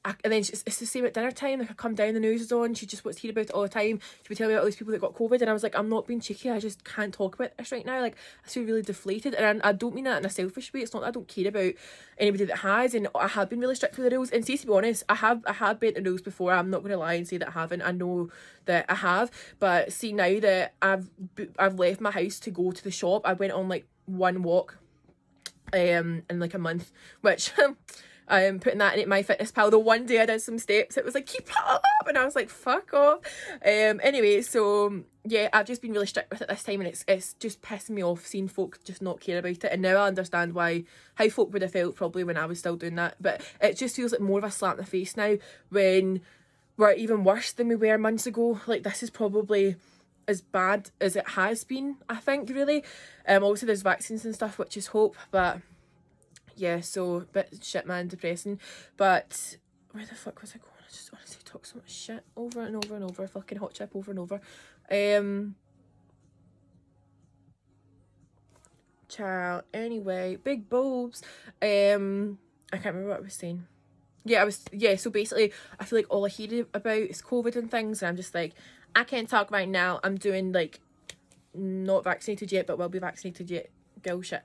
and then it's the same at dinner time. Like I come down, the news is on, she just wants to hear about it all the time. She would tell me about all these people that got COVID, and I was like, I'm not being cheeky, I just can't talk about this right now. Like I feel really deflated, and I don't mean that in a selfish way. It's not that I don't care about anybody that has, and I have been really strict with the rules. And see, to be honest, I have bent the rules before. I'm not going to lie and say that I haven't. I know that I have, but see, now that I've left my house to go to the shop, I went on like one walk in like a month, which I'm putting that in my fitness pal. The one day I did some steps, it was like, keep it up, and I was like, fuck off. Anyway, so yeah, I've just been really strict with it this time, and it's just pissing me off seeing folk just not care about it. And now I understand how folk would have felt probably when I was still doing that, but it just feels like more of a slap in the face now when we're even worse than we were months ago. Like this is probably as bad as it has been, I think, really. Obviously there's vaccines and stuff, which is hope, but yeah, so a bit shit, man, depressing. But where the fuck was I going? I just honestly talk so much shit over and over and over, fucking hot chip over and over. Child, anyway, big boobs. I can't remember what I was saying. So basically I feel like all I hear about is COVID and things, and I'm just like, I can't talk right now. I'm doing like not vaccinated yet, but will be vaccinated yet girl shit.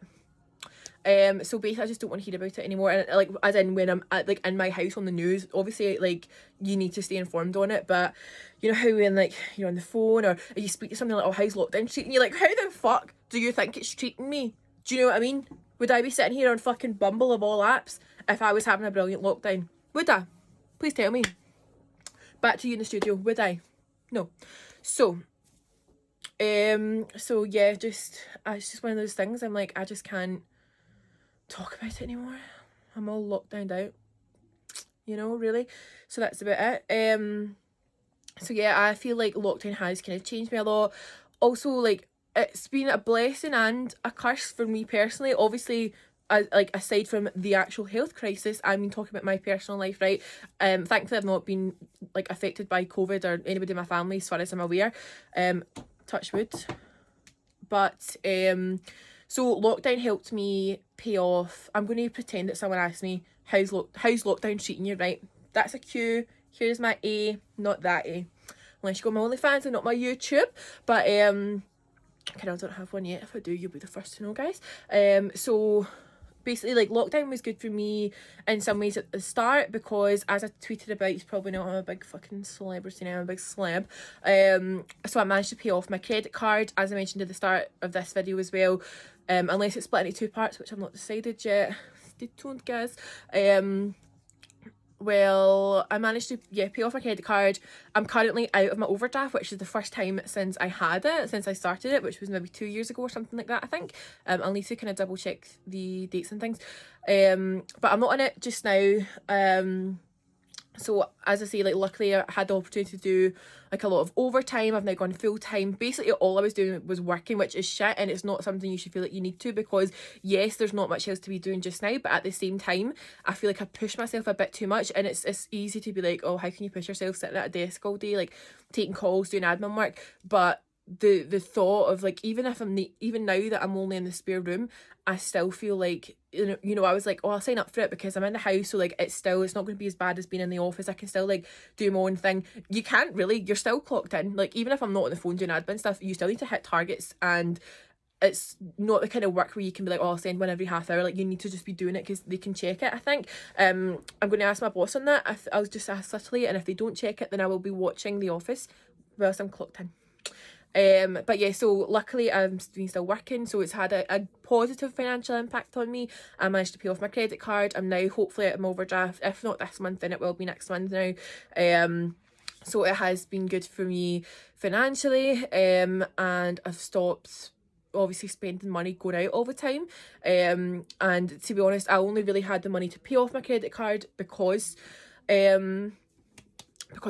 So basically I just don't want to hear about it anymore, and like as in when I'm at, like in my house on the news, obviously like you need to stay informed on it, but you know how when like you're on the phone or you speak to somebody like, oh, how's lockdown treating you, like how the fuck do you think it's treating me? Do you know what I mean? Would I be sitting here on fucking Bumble of all apps if I was having a brilliant lockdown? Would I? Please tell me. Back to you in the studio, would I? No. So yeah, it's just one of those things. I'm like, I just can't talk about it anymore. I'm all locked down out, you know, really. So that's about it. So yeah, I feel like lockdown has kind of changed me a lot. Also, like, it's been a blessing and a curse for me personally. Obviously, like aside from the actual health crisis, I mean talking about my personal life, right? Thankfully I've not been like affected by COVID or anybody in my family as far as I'm aware. Touch wood. But so lockdown helped me pay off. I'm going to pretend that someone asked me, how's lockdown treating you, right? That's a Q. Here's my A, not that A. Unless you go on my OnlyFans and not my YouTube. But I don't have one yet. If I do, you'll be the first to know, guys. So basically, like, lockdown was good for me in some ways at the start because, as I tweeted about, you probably know I'm a big fucking celebrity now, I'm a big celeb. So I managed to pay off my credit card, as I mentioned at the start of this video as well, unless it's split into two parts, which I've not decided yet. Stay tuned, guys. Well, I managed to pay off my credit card. I'm currently out of my overdraft, which is the first time since I started it, which was maybe 2 years ago or something like that, I think. I'll need to kind of double check the dates and things. But I'm not in it just now. So as I say, like, luckily I had the opportunity to do like a lot of overtime. I've now gone full time. Basically all I was doing was working, which is shit, and it's not something you should feel like you need to, because yes, there's not much else to be doing just now, but at the same time I feel like I push myself a bit too much, and it's easy to be like, oh, how can you push yourself sitting at a desk all day, like taking calls, doing admin work? But the thought of, like, even now that I'm only in the spare room, I still feel like, you know, I was like, oh, I'll sign up for it because I'm in the house, so like it's not going to be as bad as being in the office. I can still like do my own thing. You can't really, you're still clocked in. Like, even if I'm not on the phone doing admin stuff, you still need to hit targets, and it's not the kind of work where you can be like, oh, I'll send one every half hour. Like, you need to just be doing it because they can check it, I think. I'm going to ask my boss on that. I'll just ask subtly, and if they don't check it, then I will be watching The Office whilst I'm clocked in. But yeah, so luckily I'm been still working, so it's had a positive financial impact on me. I managed to pay off my credit card. I'm now hopefully at my overdraft. If not this month, then it will be next month now. So it has been good for me financially, and I've stopped obviously spending money going out all the time. And to be honest, I only really had the money to pay off my credit card because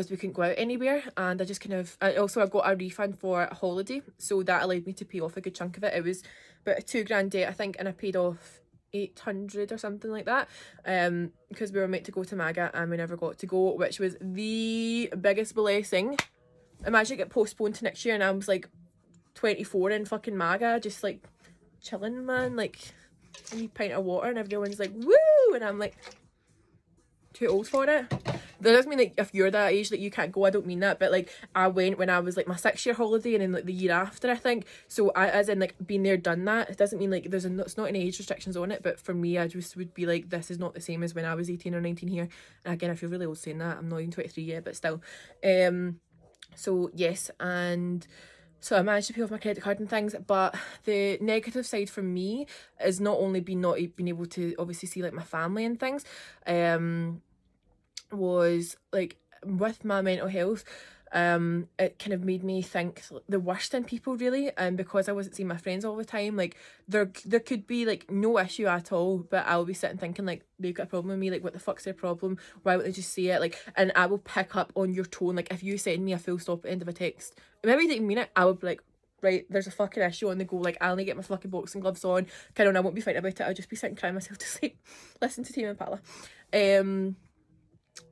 we couldn't go out anywhere, and I just kind of I got a refund for a holiday, so that allowed me to pay off a good chunk of it. It was about a £2,000 debt, I think, and I paid off 800 or something like that, because we were meant to go to MAGA and we never got to go, which was the biggest blessing. Imagine it get postponed to next year and I was like 24 in fucking MAGA, just like chilling, man, like a wee pint of water, and everyone's like woo, and I'm like too old for it. That doesn't mean like if you're that age that you can't go, I don't mean that, but like I went when I was like my 6-year holiday, and then like the year after, I think, so I, as in like been there done that, it doesn't mean like it's not any age restrictions on it, but for me I just would be like, this is not the same as when I was 18 or 19 here. And again, I feel really old saying that, I'm not even 23 yet, but still. So yes, and so I managed to pay off my credit card and things, but the negative side for me is not only not being able to obviously see like my family and things, was like with my mental health, it kind of made me think the worst in people, really, and because I wasn't seeing my friends all the time, like there could be like no issue at all, but I'll be sitting thinking like they've got a problem with me, like what the fuck's their problem, why won't they just say it, like, and I will pick up on your tone, like if you send me a full stop at the end of a text, maybe you didn't mean it, I would be like, right, there's a fucking issue on the go, like I'll need to get my fucking boxing gloves on, kind of, and I won't be fighting about it, I'll just be sitting crying myself to sleep, listen to Tame Impala.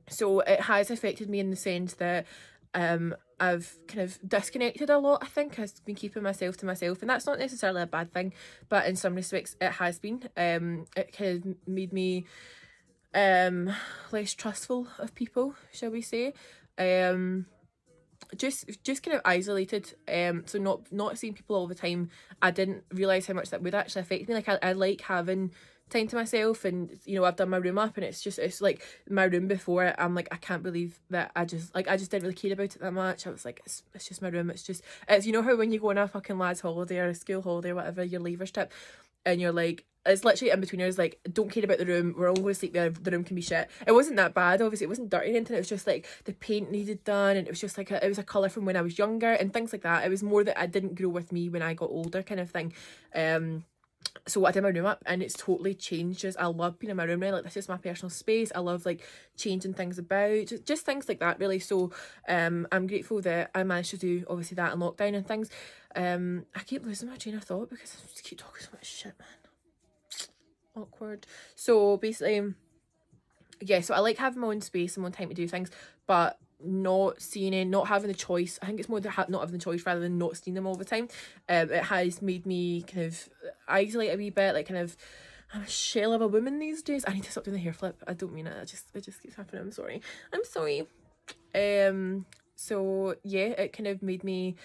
So it has affected me in the sense that I've kind of disconnected a lot, I think. I've been keeping myself to myself, and that's not necessarily a bad thing, but in some respects it has been. It kind of made me less trustful of people, shall we say. Just kind of isolated, so not seeing people all the time. I didn't realise how much that would actually affect me. Like I like having time to myself, and you know, I've done my room up, and it's like my room before, I'm like, I can't believe that I just didn't really care about it that much. I was like, it's just my room, it's you know how when you go on a fucking lad's holiday or a school holiday or whatever, your leavers trip, and you're like, it's literally in betweeners, like, don't care about the room, we're all going to sleep there, the room can be shit. It wasn't that bad, obviously, it wasn't dirty or anything, it was just like the paint needed done, and it was just like it was a colour from when I was younger and things like that. It was more that I didn't grow with me when I got older, kind of thing. So I did my room up, and it's totally changed. Just, I love being in my room now, like this is my personal space. I love like changing things about, just things like that, really. So I'm grateful that I managed to do obviously that in lockdown and things. I keep losing my train of thought because I just keep talking so much shit, man. Awkward. So basically, yeah, so I like having my own space and my own time to do things, but not seeing it, not having the choice. I think it's more not having the choice rather than not seeing them all the time. It has made me kind of isolate a wee bit, like kind of, I'm a shell of a woman these days. I need to stop doing the hair flip. I don't mean it. It just keeps happening. I'm sorry. So yeah, it kind of made me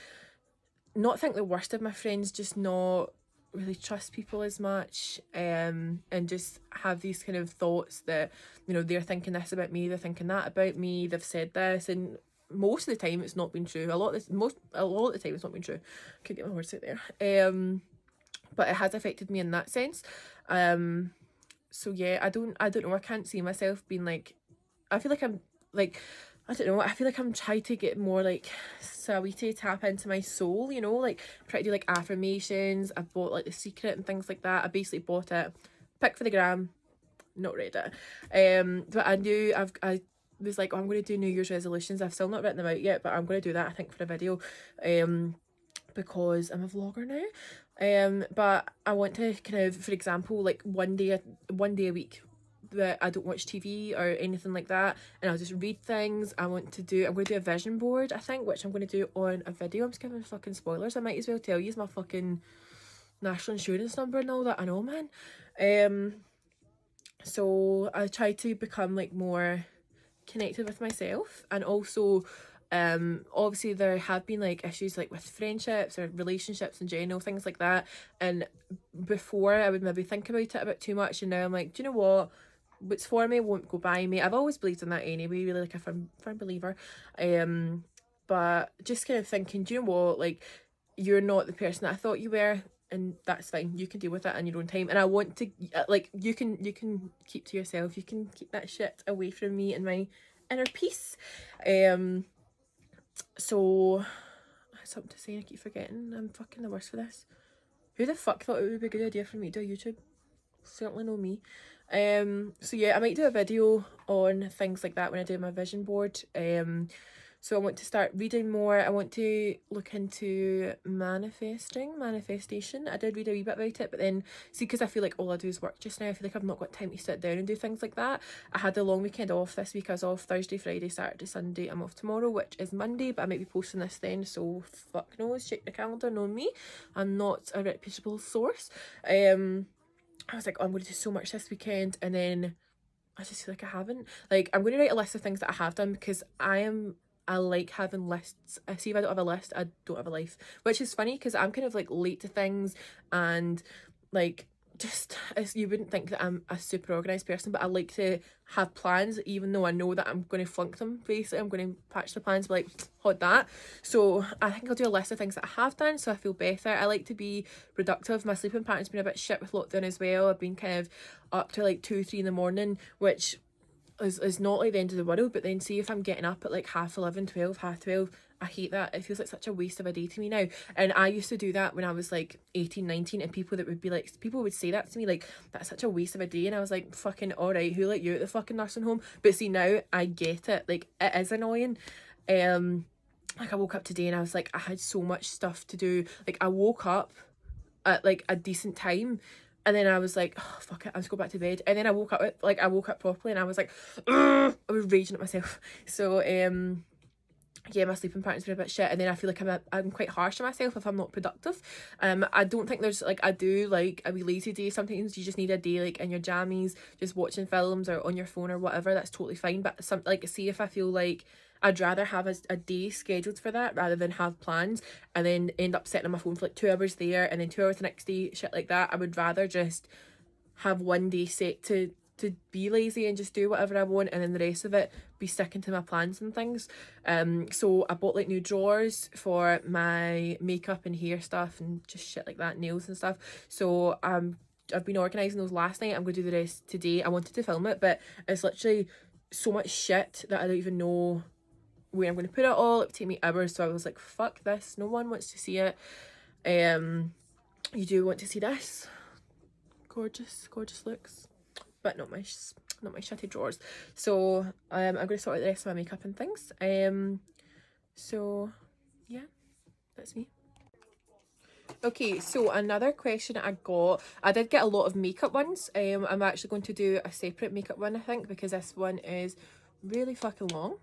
not think the worst of my friends, just not really trust people as much, and just have these kind of thoughts that, you know, they're thinking this about me, they're thinking that about me, they've said this, and most of the time it's not been true. A lot of the time it's not been true. Could get my words out there. But it has affected me in that sense. So yeah, I don't know, I can't see myself being like, I feel like I'm like, I don't know, I feel like I'm trying to get more like Sawi to tap into my soul, you know, like try to do like affirmations. I bought like The Secret and things like that. I basically bought it, pick for the gram, not read it. But I knew I was like, oh, I'm going to do New Year's resolutions. I've still not written them out yet, but I'm going to do that, I think, for a video, because I'm a vlogger now. But I want to kind of, for example, like one day a week that I don't watch TV or anything like that, and I'll just read things. I'm going to do a vision board, I think, which I'm going to do on a video. I'm just giving fucking spoilers. I might as well tell you my fucking national insurance number and all that. I know, man. So I try to become like more connected with myself, and also obviously there have been like issues like with friendships or relationships in general, things like that, and before I would maybe think about it a bit too much, and now I'm like, do you know what, what's for me won't go by me. I've always believed in that anyway, really, like a firm believer. But just kind of thinking, do you know what, like, you're not the person that I thought you were, and that's fine. You can deal with it in your own time. And I want to, like, you can keep to yourself. You can keep that shit away from me and my inner peace. So I had something to say. I keep forgetting. I'm fucking the worst for this. Who the fuck thought it would be a good idea for me to do a YouTube? Certainly not me. So yeah, I might do a video on things like that when I do my vision board. So I want to start reading more. I want to look into manifestation. I did read a wee bit about it, but then see, because I feel like all I do is work just now, I feel like I've not got time to sit down and do things like that. I had the long weekend off this week. I was off Thursday, Friday, Saturday, Sunday. I'm off tomorrow, which is Monday, but I might be posting this then, so fuck knows. Check the calendar, know me. I'm not a reputable source. I was like, oh, I'm going to do so much this weekend, and then I just feel like I haven't. Like, I'm going to write a list of things that I have done, because I like having lists. I see if I don't have a list, I don't have a life, which is funny because I'm kind of like late to things, and like, just, as you wouldn't think that I'm a super organised person, but I like to have plans even though I know that I'm going to flunk them. Basically, I'm going to patch the plans, but like, hold that. So I think I'll do a list of things that I have done so I feel better. I like to be productive. My sleeping pattern's been a bit shit with lockdown as well. I've been kind of up to like 2-3 in the morning, which is not like the end of the world, but then see if I'm getting up at like 11:30, 12, 12:30, I hate that. It feels like such a waste of a day to me now. And I used to do that when I was like 18, 19, and people would say that to me, like, that's such a waste of a day, and I was like, fucking alright, who let you at the fucking nursing home? But see, now I get it. Like, it is annoying. Like, I woke up today and I was like, I had so much stuff to do. Like, I woke up at like a decent time, and then I was like, oh, fuck it, I'll just go back to bed. And then I woke up properly, and I was like, ugh, I was raging at myself. So yeah, my sleeping pattern's been a bit shit, and then I feel like I'm quite harsh on myself if I'm not productive. I don't think there's like, I do like a wee lazy day. Sometimes you just need a day like in your jammies, just watching films or on your phone or whatever. That's totally fine. But some, like, see, if I feel like I'd rather have a day scheduled for that rather than have plans and then end up sitting on my phone for like 2 hours there and then 2 hours the next day, shit like that. I would rather just have one day set to be lazy and just do whatever I want, and then the rest of it be sticking to my plans and things. So I bought like new drawers for my makeup and hair stuff and just shit like that, nails and stuff. So I've been organising those last night. I'm going to do the rest today. I wanted to film it, but it's literally so much shit that I don't even know where I'm going to put it all. It would take me hours, so I was like, fuck this, no one wants to see it. You do want to see this. Gorgeous looks, but not my shitty drawers. So I'm going to sort out the rest of my makeup and things. So yeah, that's me. Okay, so another question I got, I did get a lot of makeup ones. I'm actually going to do a separate makeup one, I think, because this one is really fucking long,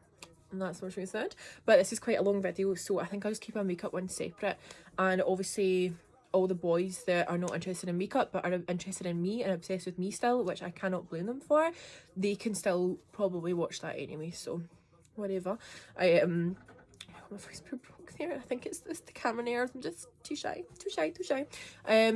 and that's what she said. But this is quite a long video, so I think I'll just keep my makeup one separate. And obviously all the boys that are not interested in makeup but are interested in me and obsessed with me still, which I cannot blame them for, they can still probably watch that anyway, so whatever. My voice broke there. I think it's the camera nerves. I'm just too shy.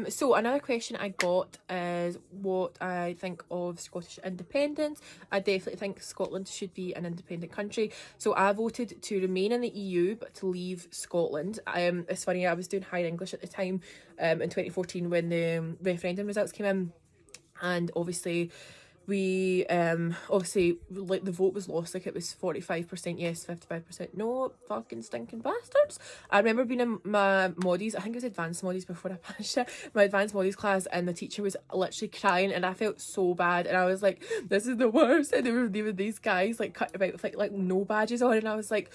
So another question I got is what I think of Scottish independence. I definitely think Scotland should be an independent country. So I voted to remain in the EU but to leave Scotland. It's funny, I was doing higher English at the time, in 2014 when the referendum results came in, and obviously we like the vote was lost. Like, it was 45% yes, 55% no. Fucking stinking bastards. I remember being in my moddies, I think it was advanced moddies before I passed it, my advanced moddies class, and the teacher was literally crying, and I felt so bad, and I was like, this is the worst. And they were these guys like cutting about with like no badges on, and I was like,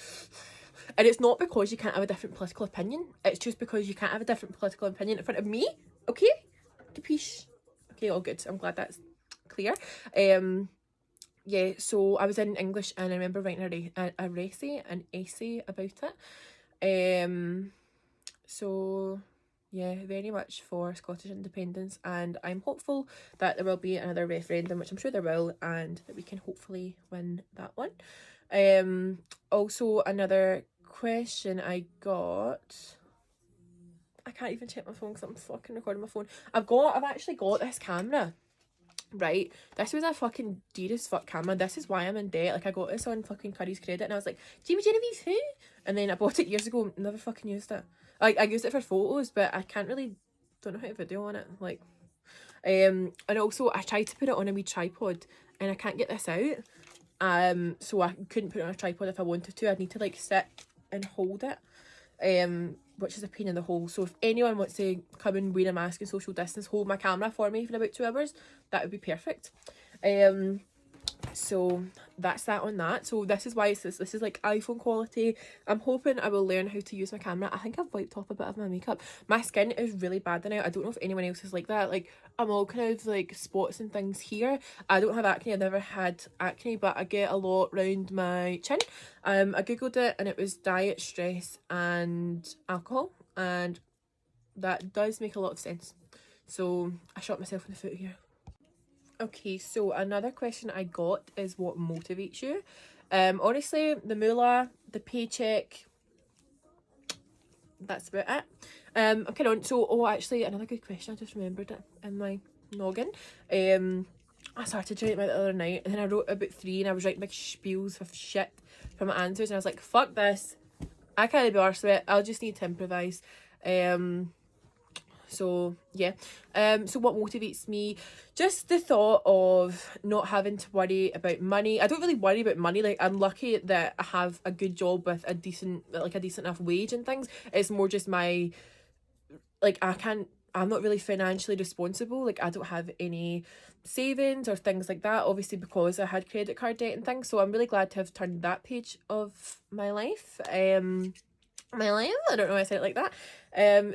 and it's not because you can't have a different political opinion, it's just because you can't have a different political opinion in front of me. Okay, capiche? Okay, all good. I'm glad that's clear. Yeah, so I was in English, and I remember writing an essay about it. So yeah, very much for Scottish independence, and I'm hopeful that there will be another referendum, which I'm sure there will, and that we can hopefully win that one. Also another question I got, I can't even check my phone because I'm fucking recording my phone. I've actually got this camera. Right, this was a fucking dear as fuck camera. This is why I'm in debt. Like, I got this on fucking Curry's credit, and I was like, Jamie Genevieve who? And then I bought it years ago, never fucking used it. I use it for photos, but I can't really, don't know how to video on it, like. And also I tried to put it on a wee tripod and I can't get this out. So I couldn't put it on a tripod if I wanted to. I'd need to like sit and hold it. Which is a pain in the hole. So if anyone wants to come and wear a mask and social distance, hold my camera for me for about 2 hours, that would be perfect. So that's that on that. So this is why this is like iPhone quality. I'm hoping I will learn how to use my camera. I think I've wiped off a bit of my makeup. My skin is really bad now. I don't know if anyone else is like that. Like, I'm all kind of like spots and things here. I don't have acne. I've never had acne, but I get a lot round my chin. I googled it and it was diet, stress and alcohol, and that does make a lot of sense. So I shot myself in the foot here. Okay, so another question I got is what motivates you? Honestly, the moolah, the paycheck, that's about it. Okay, on. So, actually, another good question. I just remembered it in my noggin. I started writing about it the other night, and then I wrote about 3, and I was writing big spiels of shit from my answers, and I was like, fuck this. I can't be arsed with it. I'll just need to improvise. So yeah, so what motivates me? Just the thought of not having to worry about money. I don't really worry about money. Like, I'm lucky that I have a good job with a decent enough wage and things. It's more just my, like, I'm not really financially responsible. Like, I don't have any savings or things like that, obviously, because I had credit card debt and things. So I'm really glad to have turned that page of my life. I don't know why I said it like that.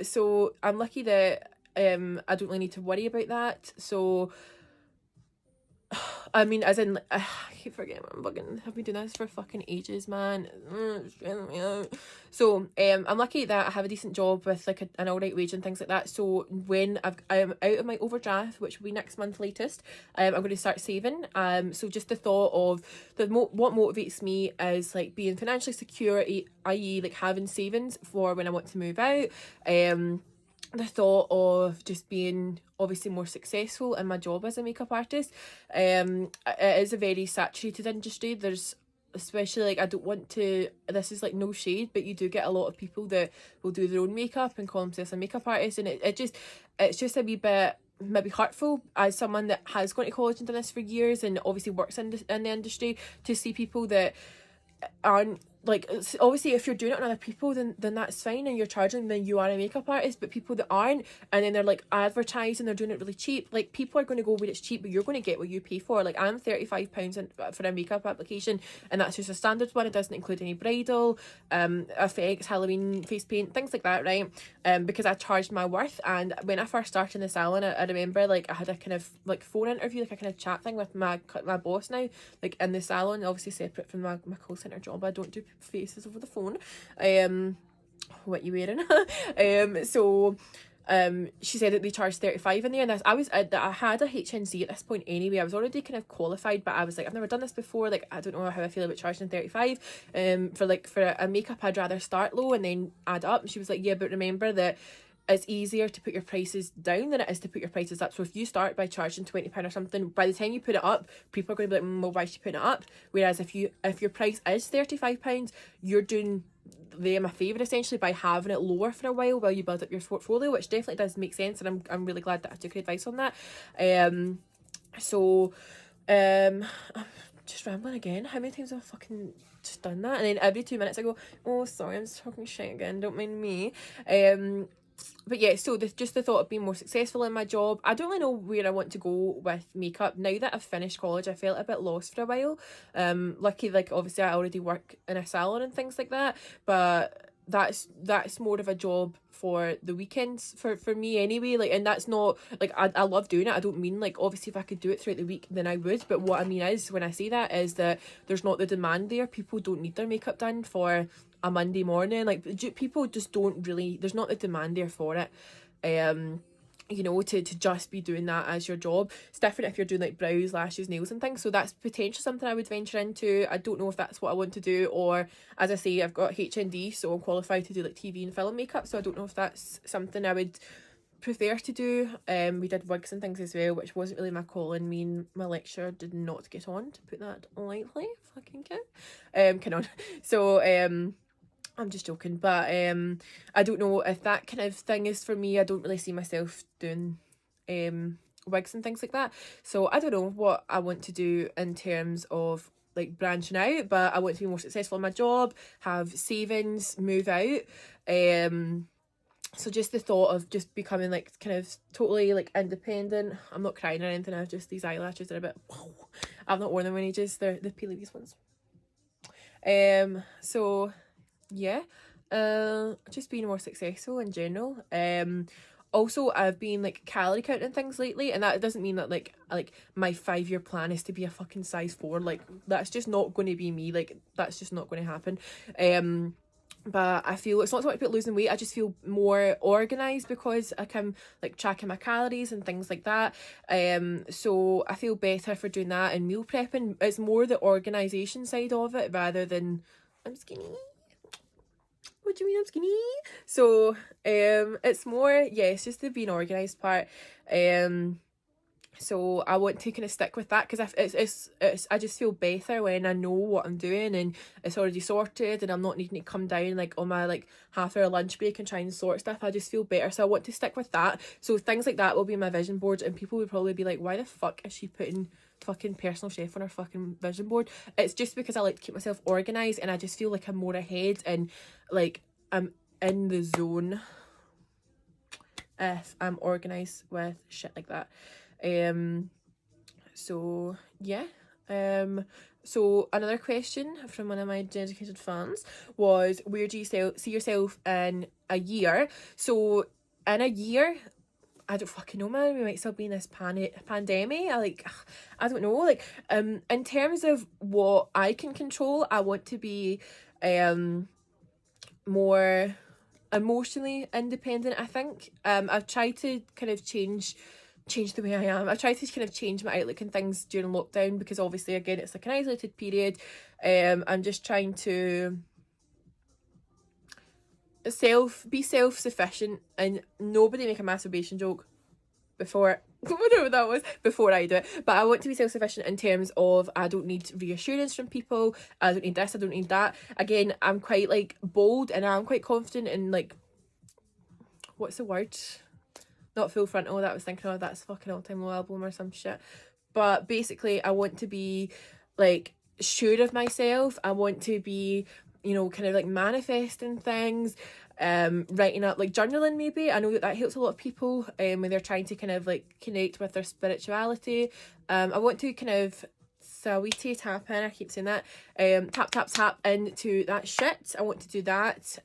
So I'm lucky that I don't really need to worry about that. So I mean, as in, I keep forgetting I'm fucking, I've been doing this for fucking ages, man. It's stressing me out. So I'm lucky that I have a decent job with like an alright wage and things like that. So when I'm out of my overdraft, which will be next month latest, I'm going to start saving. So just the thought of what motivates me is like being financially secure, i.e. like having savings for when I want to move out. The thought of just being obviously more successful in my job as a makeup artist. It is a very saturated industry. There's, especially, like, I don't want to, this is like no shade, but you do get a lot of people that will do their own makeup and call themselves a makeup artist, and it's just a wee bit maybe hurtful as someone that has gone to college and done this for years and obviously works in the industry, to see people that aren't, like, obviously if you're doing it on other people, then that's fine and you're charging, then you are a makeup artist. But people that aren't, and then they're like advertising, they're doing it really cheap, like, people are going to go where it's cheap, but you're going to get what you pay for. Like, I'm £35 for a makeup application, and that's just a standard one. It doesn't include any bridal effects, Halloween face paint, things like that, right? Because I charged my worth. And when I first started in the salon, I remember, like, I had a kind of like phone interview, like a kind of chat thing with my boss now, like in the salon, obviously separate from my call centre job. I don't do faces over the phone. What you wearing? So she said that they charged 35 in there, and I had a HNC at this point anyway. I was already kind of qualified, but I was like, I've never done this before, like, I don't know how I feel about charging 35. For a makeup, I'd rather start low and then add up. And she was like, yeah, but remember that it's easier to put your prices down than it is to put your prices up. So if you start by charging £20 or something, by the time you put it up, people are going to be like, well, why is she putting it up? Whereas if your price is £35, you're doing them a favour essentially by having it lower for a while you build up your portfolio, which definitely does make sense, and I'm really glad that I took her advice on that. I'm just rambling again. How many times have I fucking just done that? And then every 2 minutes I go, oh sorry, I'm just talking shit again, don't mind me. But yeah, so just the thought of being more successful in my job. I don't really know where I want to go with makeup. Now that I've finished college, I felt a bit lost for a while. Lucky, like, obviously I already work in a salon and things like that, but that's more of a job for the weekends for me anyway. Like, and that's not, like, I love doing it. I don't mean, like, obviously if I could do it throughout the week then I would, but what I mean is, when I say that, is that there's not the demand there. People don't need their makeup done for a Monday morning. Like, people just don't really, there's not the demand there for it. You know, to just be doing that as your job. It's different if you're doing like brows, lashes, nails and things. So that's potentially something I would venture into. I don't know if that's what I want to do, or, as I say, I've got HND, so I'm qualified to do like TV and film makeup, so I don't know if that's something I would prefer to do. We did wigs and things as well, which wasn't really my calling. Me and my lecturer did not get on, to put that lightly. Fucking kid. Come on. So I'm just joking, but I don't know if that kind of thing is for me. I don't really see myself doing wigs and things like that. So I don't know what I want to do in terms of like branching out, but I want to be more successful in my job, have savings, move out. So just the thought of just becoming like kind of totally like independent. I'm not crying or anything. I've just, these eyelashes are a bit. I've not worn them in ages. They're the Peely's ones. So yeah, just being more successful in general. Also I've been like calorie counting things lately, and that doesn't mean that like my 5-year plan is to be a fucking size 4. Like that's just not going to be me. Like that's just not going to happen. But I feel it's not so much about losing weight. I just feel more organized because I can like tracking my calories and things like that. So I feel better for doing that, and meal prepping. It's more the organization side of it rather than I'm skinny. What do you mean I'm skinny? So it's more, yeah, it's just the being organised part. So I want to kind of stick with that, because it's I just feel better when I know what I'm doing and it's already sorted, and I'm not needing to come down like on my like half-hour lunch break and try and sort stuff. I just feel better, so I want to stick with that. So things like that will be my vision board, and people would probably be like, why the fuck is she putting fucking personal chef on her fucking vision board? It's just because I like to keep myself organised, and I just feel like I'm more ahead and like I'm in the zone if I'm organised with shit like that. So yeah. So another question from one of my dedicated fans was, where do you see yourself in a year? So in a year, I don't fucking know, man. We might still be in this pandemic. I don't know. Like, in terms of what I can control, I want to be more emotionally independent, I think. I've tried to kind of change the way I am. I've tried to kind of change my outlook and things during lockdown, because obviously again it's like an isolated period. I'm just trying to be self-sufficient, and nobody make a masturbation joke before whatever that was before I do it. But I want to be self-sufficient in terms of I don't need reassurance from people. I don't need this, I don't need that. Again, I'm quite like bold, and I'm quite confident in like, what's the word? Not full frontal that I was thinking of, that's fucking All Time Low album or some shit. But basically I want to be like sure of myself. I want to be, you know, kind of like manifesting things, writing up, like journaling maybe. I know that helps a lot of people when they're trying to kind of like connect with their spirituality. I want to kind of sawiti tap in, I keep saying that, tap into that shit. I want to do that.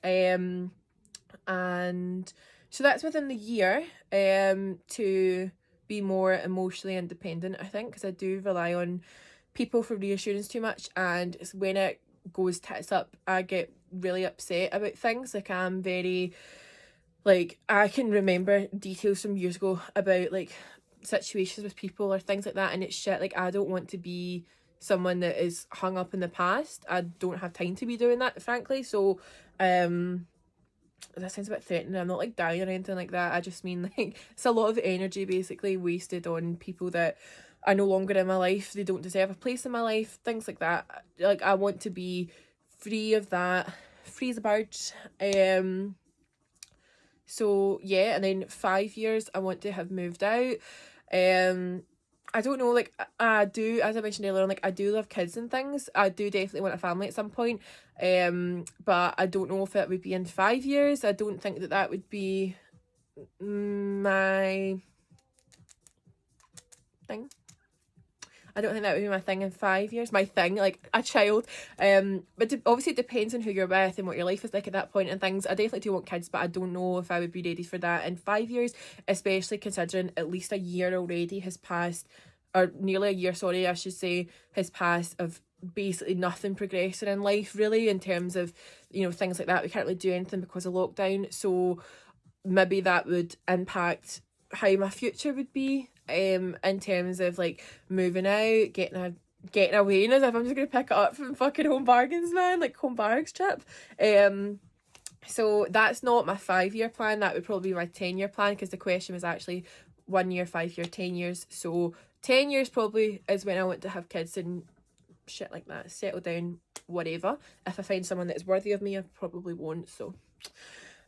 And so that's within the year, to be more emotionally independent, I think, because I do rely on people for reassurance too much, and when it goes tits up, I get really upset about things. Like I'm very, like, I can remember details from years ago about like situations with people or things like that, and it's shit. Like I don't want to be someone that is hung up in the past. I don't have time to be doing that, frankly. So that sounds a bit threatening. I'm not like dying or anything like that. I just mean like it's a lot of energy basically wasted on people that are no longer in my life. They don't deserve a place in my life, things like that. Like I want to be free of that, free as a bird. So yeah, and then 5 years I want to have moved out. I don't know, like I do, as I mentioned earlier on, like I do love kids and things. I do definitely want a family at some point. But I don't know if it would be in 5 years. I don't think that would be my thing. I don't think that would be my thing in 5 years. My thing, like a child. But obviously it depends on who you're with and what your life is like at that point and things. I definitely do want kids, but I don't know if I would be ready for that in 5 years, especially considering at least a year already has passed, or nearly a year, sorry, I should say, has passed of basically nothing progressing in life really, in terms of, you know, things like that. We can't really do anything because of lockdown, so maybe that would impact how my future would be, in terms of like moving out, getting away, and as if I'm just gonna pick it up from fucking Home Bargains, man, like Home Bargains trip. So that's not my 5-year plan. That would probably be my 10-year plan, because the question was actually 1 year, 5 year, 10 years. So 10 years probably is when I want to have kids, and shit like that. Settle down, whatever. If I find someone that's worthy of me, I probably won't. So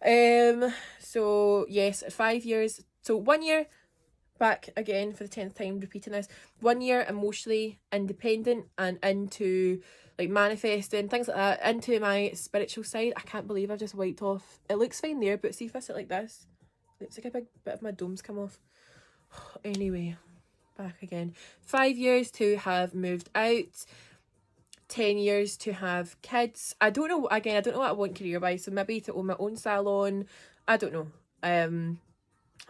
so yes, 5 years. So 1 year, back again for the 10th time repeating this, 1 year emotionally independent and into like manifesting, things like that, into my spiritual side. I can't believe I've just wiped off. It looks fine there, but see if I sit like this, it's like a big bit of my dome's come off. Anyway, back again. 5 years to have moved out. 10 years to have kids. I don't know, again, I don't know what I want career wise, so maybe to own my own salon. I don't know.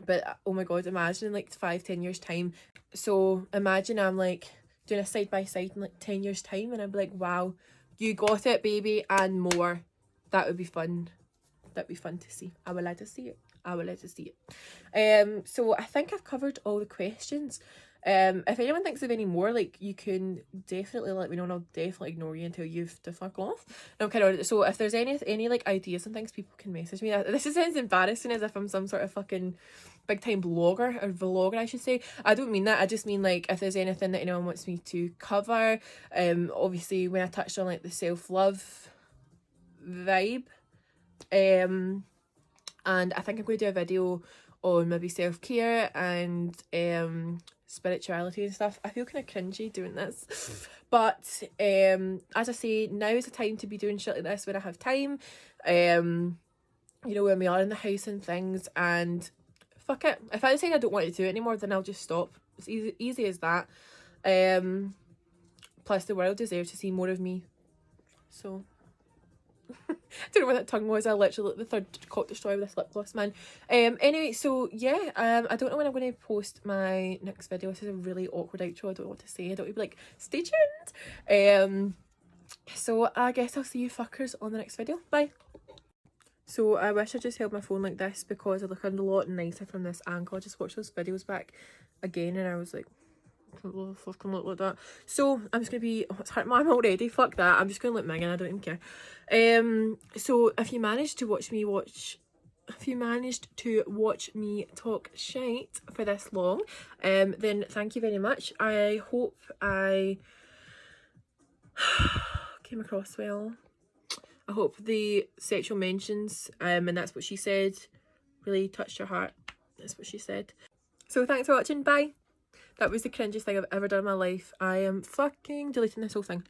But oh my god, imagine in like 5-10 years time. So imagine I'm like doing a side by side in like 10 years time, and I'd be like, wow, you got it, baby, and more. That would be fun. That'd be fun to see. I would like to see it. I would like to see it. So I think I've covered all the questions. If anyone thinks of any more, like, you can definitely let me know, and I'll definitely ignore you until you've to fuck off. No, kind of. So if there's any like ideas and things, people can message me. This sounds embarrassing, as if I'm some sort of fucking big time blogger or vlogger, I should say. I don't mean that. I just mean like if there's anything that anyone wants me to cover. Obviously when I touched on like the self-love vibe, and I think I'm going to do a video on maybe self-care and spirituality and stuff. I feel kind of cringy doing this, but as I say, now is the time to be doing shit like this when I have time, you know, when we are in the house and things. And fuck it, if I decide I don't want to do it anymore, then I'll just stop. It's easy as that. Plus the world deserves to see more of me, so don't know where that tongue was. I literally the third cock destroy with this lip gloss, man. Anyway, so yeah, I don't know when I'm going to post my next video. This is a really awkward outro. I don't know what to say. I don't want to be like, stay tuned. So I guess I'll see you fuckers on the next video. Bye. So I wish I just held my phone like this, because I look a lot nicer from this angle. I just watched those videos back again and I was like, I don't fucking look like that. So I'm just gonna be, oh, it's hurt my arm already, fuck that. I'm just gonna look minging, I don't even care. So if you managed to watch me talk shite for this long, then thank you very much. I hope I came across well. I hope the sexual mentions, and that's what she said, really touched your heart. That's what she said. So thanks for watching, bye. That was the cringiest thing I've ever done in my life. I am fucking deleting this whole thing.